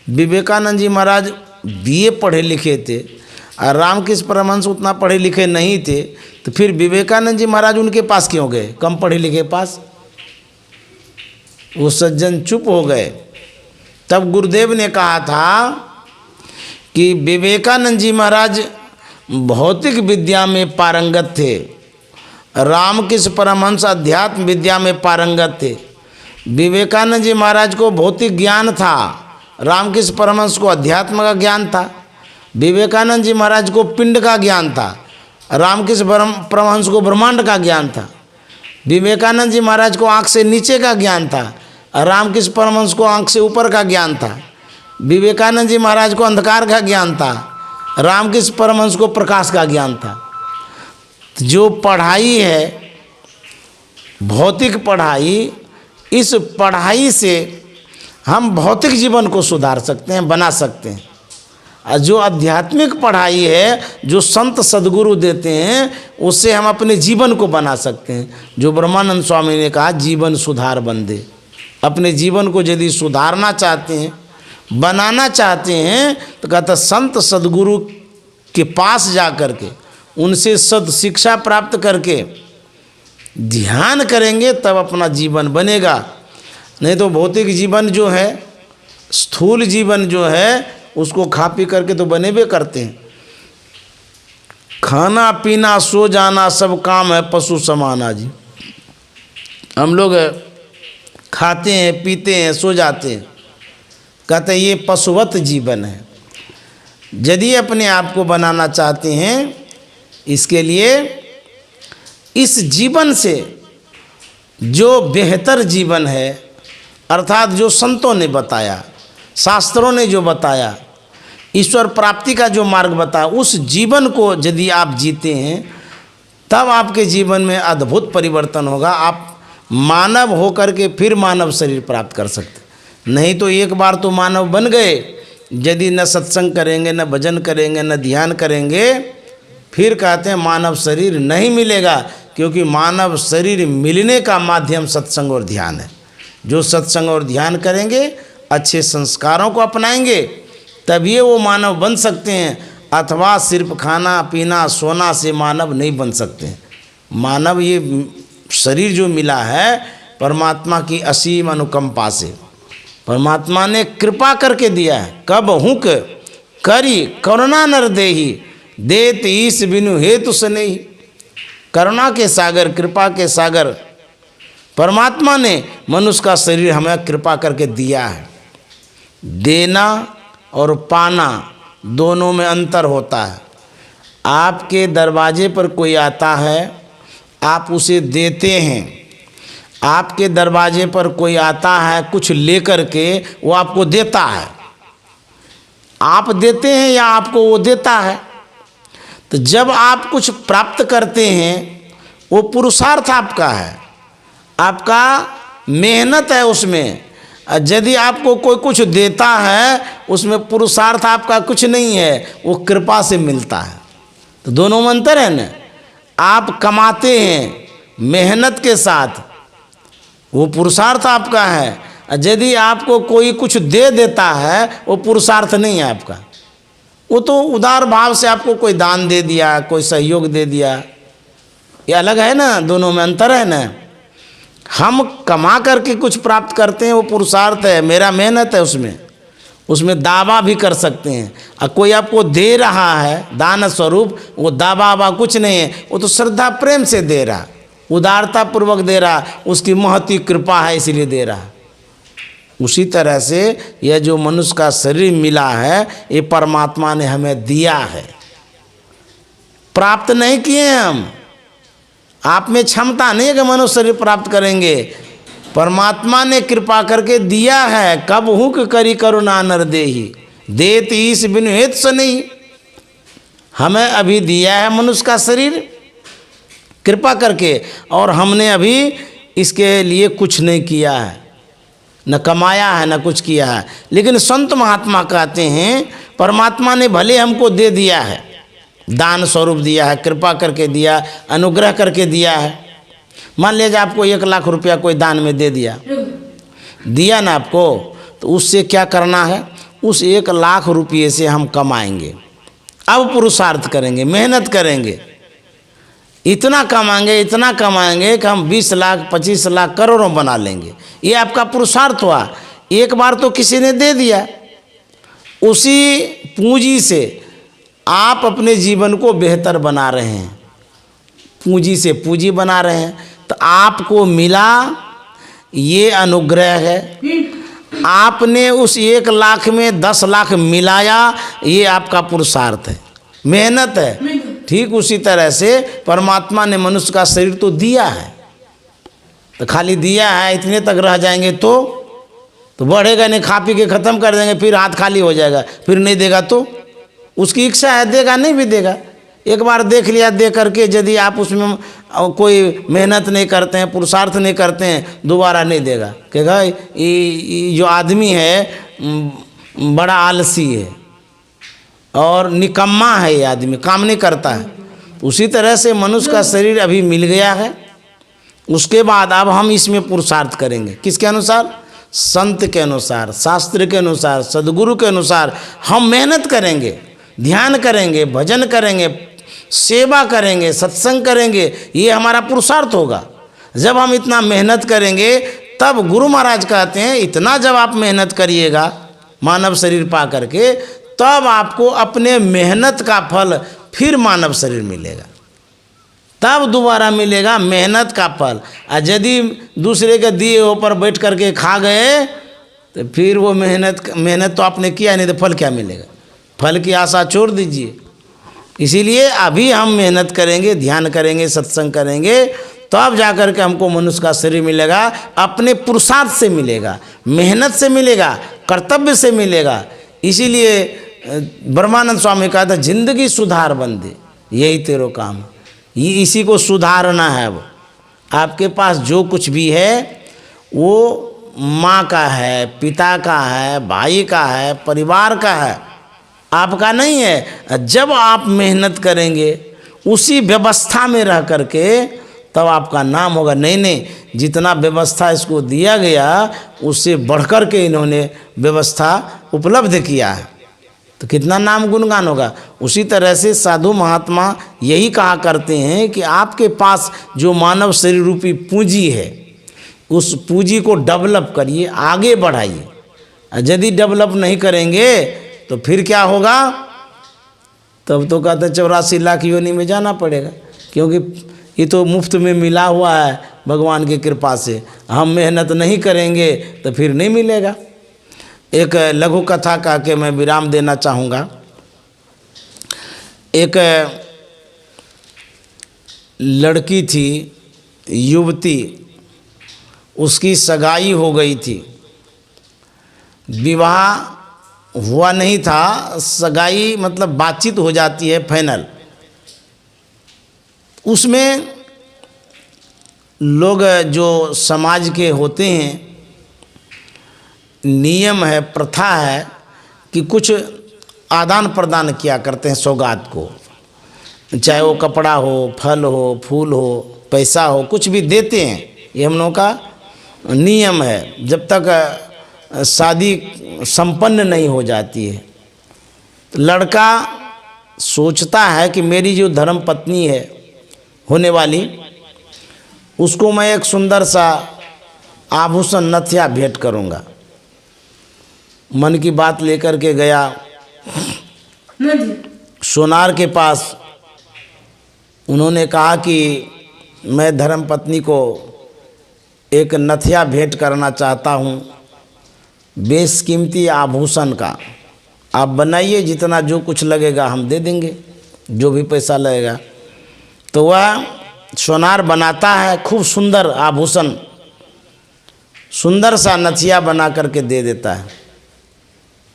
[SPEAKER 1] विवेकानंद जी महाराज BA पढ़े लिखे थे और रामकृष्ण परमहंस उतना पढ़े लिखे नहीं थे, तो फिर विवेकानंद जी महाराज उनके पास क्यों गए, कम पढ़े लिखे पास? वो सज्जन चुप हो गए। तब गुरुदेव ने कहा था कि विवेकानंद जी महाराज भौतिक विद्या में पारंगत थे, रामकृष्ण परमहंस अध्यात्म विद्या में पारंगत थे। विवेकानंद जी महाराज को भौतिक ज्ञान था, रामकृष्ण परमहंस को अध्यात्म का ज्ञान था। विवेकानंद जी महाराज को पिंड का ज्ञान था, रामकृष्ण परमहंस को ब्रह्मांड का ज्ञान था। विवेकानंद जी महाराज को आँख से नीचे का ज्ञान था, रामकृष्ण परमहंस को आँख से ऊपर का ज्ञान था। विवेकानंद जी महाराज को अंधकार का ज्ञान था, रामकृष्ण परमहंस को प्रकाश का ज्ञान था। जो पढ़ाई है, भौतिक पढ़ाई, इस पढ़ाई से हम भौतिक जीवन को सुधार सकते हैं, बना सकते हैं। और जो आध्यात्मिक पढ़ाई है, जो संत सद्गुरु देते हैं, उससे हम अपने जीवन को बना सकते हैं। जो ब्रह्मानंद स्वामी ने कहा, जीवन सुधार बंदे। अपने जीवन को यदि सुधारना चाहते हैं, बनाना चाहते हैं, तो कहता संत सद्गुरु के पास जा कर के उनसे सद शिक्षा प्राप्त करके ध्यान करेंगे, तब अपना जीवन बनेगा। नहीं तो भौतिक जीवन जो है, स्थूल जीवन जो है, उसको खा पी करके तो बनेबे करते हैं। खाना पीना सो जाना सब काम है पशु समाना जी। हम लोग खाते हैं, पीते हैं, सो जाते हैं, कहते हैं ये पशुवत जीवन है। यदि अपने आप को बनाना चाहते हैं, इसके लिए इस जीवन से जो बेहतर जीवन है, अर्थात जो संतों ने बताया, शास्त्रों ने जो बताया, ईश्वर प्राप्ति का जो मार्ग बताया, उस जीवन को यदि आप जीते हैं, तब आपके जीवन में अद्भुत परिवर्तन होगा। आप मानव होकर के फिर मानव शरीर प्राप्त कर सकते। नहीं तो एक बार तो मानव बन गए, यदि न सत्संग करेंगे, न भजन करेंगे, न ध्यान करेंगे, फिर कहते हैं मानव शरीर नहीं मिलेगा। क्योंकि मानव शरीर मिलने का माध्यम सत्संग और ध्यान है। जो सत्संग और ध्यान करेंगे, अच्छे संस्कारों को अपनाएंगे, तभी वो मानव बन सकते हैं। अथवा सिर्फ खाना पीना सोना से मानव नहीं बन सकते। मानव ये शरीर जो मिला है परमात्मा की असीम अनुकंपा से, परमात्मा ने कृपा करके दिया है। कब हुक करी करुणा नर देही, देत ईस बिनु हेतु सनेही। करुणा के सागर, कृपा के सागर परमात्मा ने मनुष्य का शरीर हमें कृपा करके दिया है। देना और पाना दोनों में अंतर होता है। आपके दरवाजे पर कोई आता है, आप उसे देते हैं। आपके दरवाजे पर कोई आता है कुछ लेकर के, वो आपको देता है। आप देते हैं या आपको वो देता है। तो जब आप कुछ प्राप्त करते हैं, वो पुरुषार्थ आपका है, आपका मेहनत है उसमें। यदि आपको कोई कुछ देता है, उसमें पुरुषार्थ आपका कुछ नहीं है, वो कृपा से मिलता है। तो दोनों में अंतर है ना। आप कमाते हैं मेहनत के साथ, वो पुरुषार्थ आपका है। यदि आपको कोई कुछ दे देता है, वो पुरुषार्थ नहीं है आपका। वो तो उदार भाव से आपको कोई दान दे दिया, कोई सहयोग दे दिया, ये अलग है ना। दोनों में अंतर है ना। हम कमा करके कुछ प्राप्त करते हैं, वो पुरुषार्थ है, मेरा मेहनत है उसमें दावा भी कर सकते हैं। और कोई आपको दे रहा है दान स्वरूप, वो दावा वावा कुछ नहीं है, वो तो श्रद्धा प्रेम से दे रहा, उदारता पूर्वक दे रहा, उसकी महती कृपा है इसलिए दे रहा। उसी तरह से यह जो मनुष्य का शरीर मिला है, ये परमात्मा ने हमें दिया है, प्राप्त नहीं किए हम। आप में क्षमता नहीं है कि मनुष्य शरीर प्राप्त करेंगे, परमात्मा ने कृपा करके दिया है। कब हुक करी करुणा नर देही, देत ईस बिनु हेतु सनेही। हमें अभी दिया है मनुष्य का शरीर कृपा करके, और हमने अभी इसके लिए कुछ नहीं किया है, न कमाया है न कुछ किया है। लेकिन संत महात्मा कहते हैं परमात्मा ने भले हमको दे दिया है, दान स्वरूप दिया है, कृपा करके दिया, अनुग्रह करके दिया है। मान लीजिए आपको 1 लाख रुपया कोई दान में दे दिया ना आपको, तो उससे क्या करना है, उस 1 लाख रुपये से हम कमाएंगे। अब पुरुषार्थ करेंगे, मेहनत करेंगे, इतना कमाएंगे कि हम 20 लाख 25 लाख करोड़ों बना लेंगे। ये आपका पुरुषार्थ हुआ। एक बार तो किसी ने दे दिया, उसी पूंजी से आप अपने जीवन को बेहतर बना रहे हैं, पूंजी से पूंजी बना रहे हैं। तो आपको मिला ये अनुग्रह है, आपने उस 1 लाख में 10 लाख मिलाया, ये आपका पुरुषार्थ है, मेहनत है। ठीक उसी तरह से परमात्मा ने मनुष्य का शरीर तो दिया है, तो खाली दिया है इतने तक रह जाएंगे तो बढ़ेगा नहीं, खा पी के ख़त्म कर देंगे, फिर हाथ खाली हो जाएगा। फिर नहीं देगा तो उसकी इच्छा है, देगा नहीं भी देगा। एक बार देख लिया, दे करके यदि आप उसमें कोई मेहनत नहीं करते हैं, पुरुषार्थ नहीं करते हैं, दोबारा नहीं देगा। कहेगा ये जो आदमी है बड़ा आलसी है, और निकम्मा है ये आदमी, काम नहीं करता है। उसी तरह से मनुष्य का शरीर अभी मिल गया है, उसके बाद अब हम इसमें पुरुषार्थ करेंगे। किसके अनुसार? संत के अनुसार, शास्त्र के अनुसार, सद्गुरु के अनुसार हम मेहनत करेंगे, ध्यान करेंगे, भजन करेंगे, सेवा करेंगे, सत्संग करेंगे। ये हमारा पुरुषार्थ होगा। जब हम इतना मेहनत करेंगे तब गुरु महाराज कहते हैं इतना जब आप मेहनत करिएगा मानव शरीर पा करके, तब आपको अपने मेहनत का फल फिर मानव शरीर मिलेगा, तब दोबारा मिलेगा मेहनत का फल। और यदि दूसरे के दिए ऊपर बैठ करके खा गए तो फिर वो मेहनत तो आपने किया नहीं, तो फल क्या मिलेगा? फल की आशा छोड़ दीजिए। इसीलिए अभी हम मेहनत करेंगे, ध्यान करेंगे, सत्संग करेंगे, तब जाकर के हमको मनुष्य का शरीर मिलेगा। अपने पुरुषार्थ से मिलेगा, मेहनत से मिलेगा, कर्तव्य से मिलेगा। इसीलिए ब्रह्मानंद स्वामी कहा था जिंदगी सुधार बंदे, यही तेरो काम, ये इसी को सुधारना है। वो आपके पास जो कुछ भी है वो माँ का है, पिता का है, भाई का है, परिवार का है, आपका नहीं है। जब आप मेहनत करेंगे उसी व्यवस्था में रह करके, तब आपका नाम होगा। नहीं, जितना व्यवस्था इसको दिया गया उससे बढ़कर के इन्होंने व्यवस्था उपलब्ध किया है, तो कितना नाम गुणगान होगा। उसी तरह से साधु महात्मा यही कहा करते हैं कि आपके पास जो मानव शरीर रूपी पूंजी है, उस पूंजी को डेवलप करिए, आगे बढ़ाइए। यदि डेवलप नहीं करेंगे तो फिर क्या होगा? तब तो कहते 84 लाख योनि में जाना पड़ेगा, क्योंकि ये तो मुफ्त में मिला हुआ है भगवान की कृपा से। हम मेहनत नहीं करेंगे तो फिर नहीं मिलेगा। एक लघु कथा कह के मैं विराम देना चाहूँगा। एक लड़की थी, युवती, उसकी सगाई हो गई थी, विवाह हुआ नहीं था, सगाई मतलब बातचीत हो जाती है फाइनल। उसमें लोग जो समाज के होते हैं, नियम है, प्रथा है कि कुछ आदान प्रदान किया करते हैं सौगात को, चाहे वो कपड़ा हो, फल हो, फूल हो, पैसा हो, कुछ भी देते हैं। ये हम लोगों का नियम है जब तक शादी संपन्न नहीं हो जाती है। तो लड़का सोचता है कि मेरी जो धर्म पत्नी है होने वाली, उसको मैं एक सुंदर सा आभूषण नथिया भेंट करूँगा। मन की बात लेकर के गया सोनार के पास। उन्होंने कहा कि मैं धर्म पत्नी को एक नथिया भेंट करना चाहता हूँ, बेशकीमती आभूषण का। आप बनाइए, जितना जो कुछ लगेगा हम दे देंगे, जो भी पैसा लगेगा। तो वह सोनार बनाता है, खूब सुंदर आभूषण, सुंदर सा नथिया बना करके दे देता है।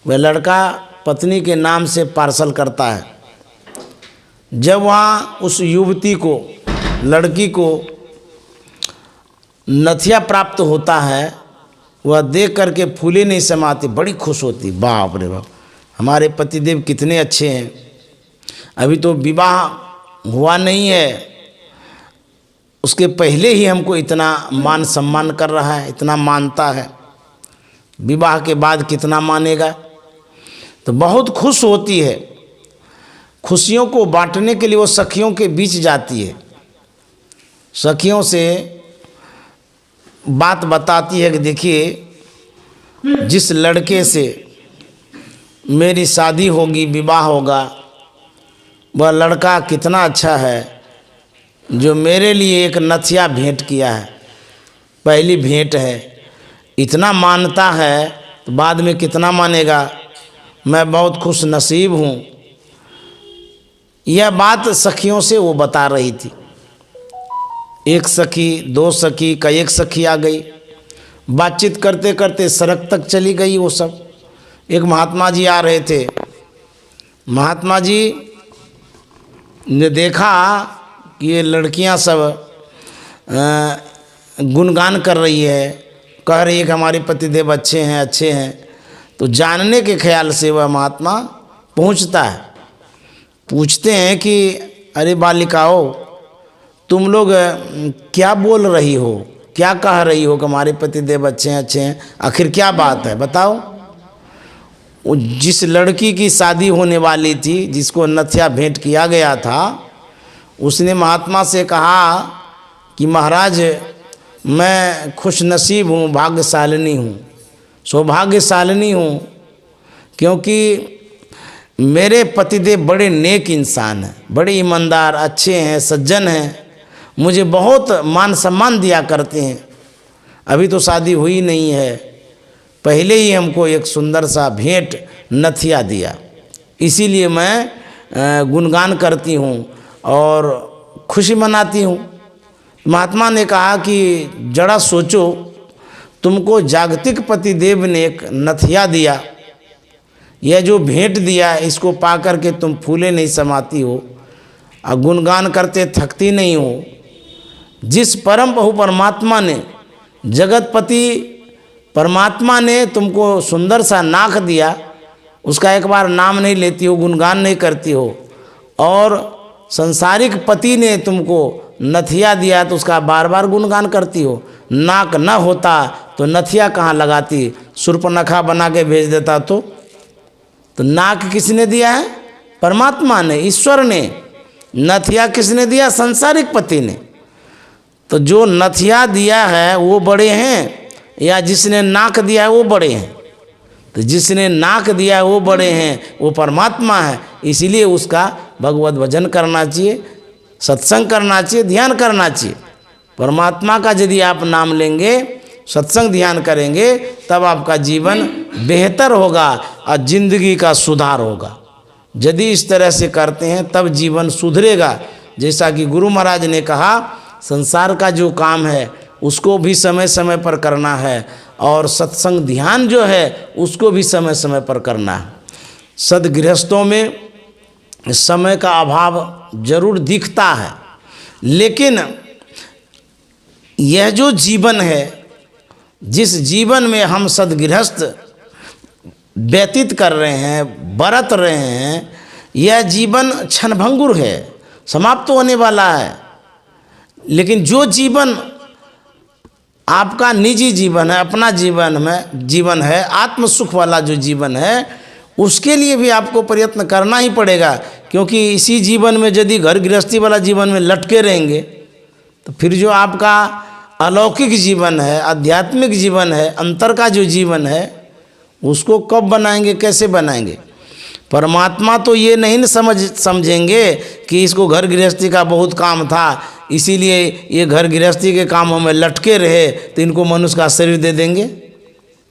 [SPEAKER 1] वह लड़का पत्नी के नाम से पार्सल करता है। जब वहाँ उस युवती को, लड़की को नथिया प्राप्त होता है, वह देख करके फूले नहीं समाती, बड़ी खुश होती। बाप रे बाप, हमारे पतिदेव कितने अच्छे हैं। अभी तो विवाह हुआ नहीं है, उसके पहले ही हमको इतना मान सम्मान कर रहा है, इतना मानता है, विवाह के बाद कितना मानेगा। तो बहुत खुश होती है। खुशियों को बांटने के लिए वो सखियों के बीच जाती है, सखियों से बात बताती है कि देखिए जिस लड़के से मेरी शादी होगी, विवाह होगा, वह लड़का कितना अच्छा है जो मेरे लिए एक नथिया भेंट किया है, पहली भेंट है। इतना मानता है तो बाद में कितना मानेगा। मैं बहुत खुश नसीब हूँ। यह बात सखियों से वो बता रही थी। एक सखी, दो सखी, कई एक सखी आ गई। बातचीत करते करते सड़क तक चली गई वो सब। एक महात्मा जी आ रहे थे। महात्मा जी ने देखा कि ये लड़कियां सब गुणगान कर रही है, कह रही है कि हमारे पतिदेव अच्छे हैं, अच्छे हैं। तो जानने के ख्याल से वह महात्मा पहुंचता है। पूछते हैं कि अरे बालिकाओं, तुम लोग क्या बोल रही हो, क्या कह रही हो कि हमारे पतिदेव अच्छे हैं, आखिर क्या बात है बताओ। वो जिस लड़की की शादी होने वाली थी, जिसको नथिया भेंट किया गया था, उसने महात्मा से कहा कि महाराज मैं खुश नसीब हूँ, भाग्यशालिनी हूँ, सौभाग्यशालिनी हूँ, क्योंकि मेरे पतिदेव बड़े नेक इंसान हैं, बड़े ईमानदार, अच्छे हैं, सज्जन हैं, मुझे बहुत मान सम्मान दिया करते हैं। अभी तो शादी हुई नहीं है, पहले ही हमको एक सुंदर सा भेंट नथिया दिया, इसीलिए मैं गुणगान करती हूँ और खुशी मनाती हूँ। महात्मा ने कहा कि जरा सोचो, तुमको जागतिक पतिदेव ने एक नथिया दिया, यह जो भेंट दिया इसको पा करके तुम फूले नहीं समाती हो और गुणगान करते थकती नहीं हो। जिस परम प्रभु परमात्मा ने, जगतपति परमात्मा ने तुमको सुंदर सा नाक दिया, उसका एक बार नाम नहीं लेती हो, गुणगान नहीं करती हो, और संसारिक पति ने तुमको नथिया दिया तो उसका बार बार गुणगान करती हो। नाक न होता तो नथिया कहाँ लगाती, सुर्पनखा बना के भेज देता तो नाक किसने दिया है? परमात्मा ने, ईश्वर ने। नथिया किसने दिया? संसारिक पति ने। तो जो नथिया दिया है वो बड़े हैं या जिसने नाक दिया है वो बड़े हैं? तो जिसने नाक दिया है वो बड़े हैं, वो परमात्मा है। इसीलिए उसका भगवत भजन करना चाहिए, सत्संग करना चाहिए, ध्यान करना चाहिए। परमात्मा का यदि आप नाम लेंगे, सत्संग ध्यान करेंगे, तब आपका जीवन बेहतर होगा और जिंदगी का सुधार होगा। यदि इस तरह से करते हैं तब जीवन सुधरेगा। जैसा कि गुरु महाराज ने कहा, संसार का जो काम है उसको भी समय समय पर करना है और सत्संग ध्यान जो है उसको भी समय समय पर करना है। सदगृहस्थों में समय का अभाव जरूर दिखता है, लेकिन यह जो जीवन है, जिस जीवन में हम सदगृहस्थ व्यतीत कर रहे हैं, बरत रहे हैं, यह जीवन क्षणभंगुर है, समाप्त होने वाला है। लेकिन जो जीवन आपका निजी जीवन है, अपना जीवन है, आत्म सुख वाला जो जीवन है, उसके लिए भी आपको प्रयत्न करना ही पड़ेगा। क्योंकि इसी जीवन में यदि घर गृहस्थी वाला जीवन में लटके रहेंगे तो फिर जो आपका अलौकिक जीवन है, आध्यात्मिक जीवन है, अंतर का जो जीवन है, उसको कब बनाएंगे, कैसे बनाएंगे? परमात्मा तो ये नहीं समझेंगे कि इसको घर गृहस्थी का बहुत काम था, इसीलिए ये घर गृहस्थी के कामों में लटके रहे तो इनको मनुष्य का शरीर दे देंगे।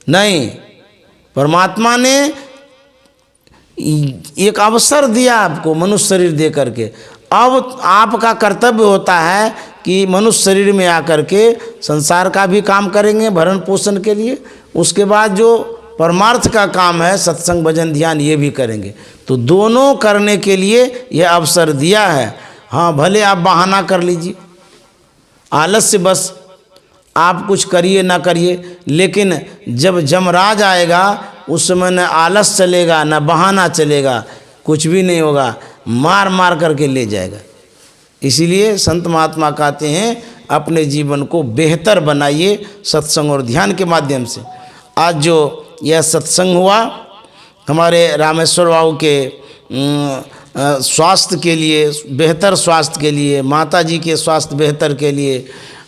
[SPEAKER 1] नहीं, परमात्मा ने एक अवसर दिया आपको मनुष्य शरीर दे करके। अब आपका कर्तव्य होता है कि मनुष्य शरीर में आकर के संसार का भी काम करेंगे भरण पोषण के लिए, उसके बाद जो परमार्थ का काम है सत्संग भजन ध्यान ये भी करेंगे। तो दोनों करने के लिए यह अवसर दिया है। हाँ, भले आप बहाना कर लीजिए, आलस्य बस आप कुछ करिए ना करिए, लेकिन जब जमराज आएगा उस समय न आलस चलेगा न बहाना चलेगा, कुछ भी नहीं होगा, मार मार करके ले जाएगा। इसीलिए संत महात्मा कहते हैं अपने जीवन को बेहतर बनाइए सत्संग और ध्यान के माध्यम से। आज जो यह सत्संग हुआ हमारे रामेश्वर बाबू के स्वास्थ्य के लिए, बेहतर स्वास्थ्य के लिए, माता जी के स्वास्थ्य बेहतर के लिए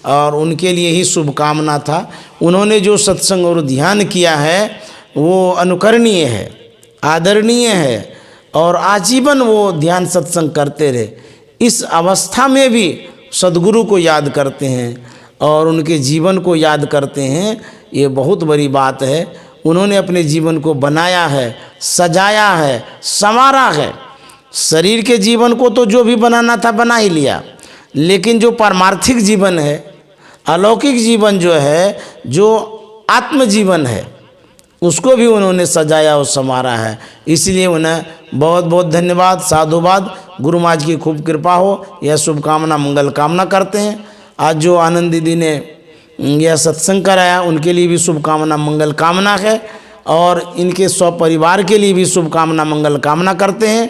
[SPEAKER 1] और उनके लिए ही शुभकामना था। उन्होंने जो सत्संग और ध्यान किया है वो अनुकरणीय है, आदरणीय है और आजीवन वो ध्यान सत्संग करते रहे। इस अवस्था में भी सद्गुरु को याद करते हैं और उनके जीवन को याद करते हैं, ये बहुत बड़ी बात है। उन्होंने अपने जीवन को बनाया है, सजाया है, संवारा है। शरीर के जीवन को तो जो भी बनाना था बना ही लिया, लेकिन जो पारमार्थिक जीवन है, अलौकिक जीवन जो है, जो आत्म जीवन है, उसको भी उन्होंने सजाया और संवारा है। इसलिए उन्हें बहुत बहुत धन्यवाद, साधुवाद। गुरु महाराज की खूब कृपा हो, यह शुभकामना मंगल कामना करते हैं। आज जो आनंद दीदी ने यह सत्संग कराया उनके लिए भी शुभकामना मंगल कामना है और इनके परिवार के लिए भी शुभकामना मंगल कामना करते हैं।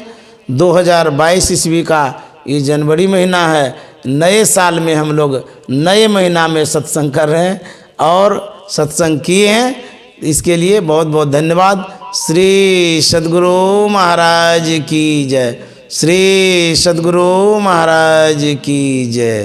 [SPEAKER 1] 2022 ईस्वी का ये जनवरी महीना है। नए साल में हम लोग नए महीना में सत्संग कर रहे हैं और सत्संग किए हैं, इसके लिए बहुत बहुत धन्यवाद। श्री सद्गुरु महाराज की जय। श्री सद्गुरु महाराज की जय।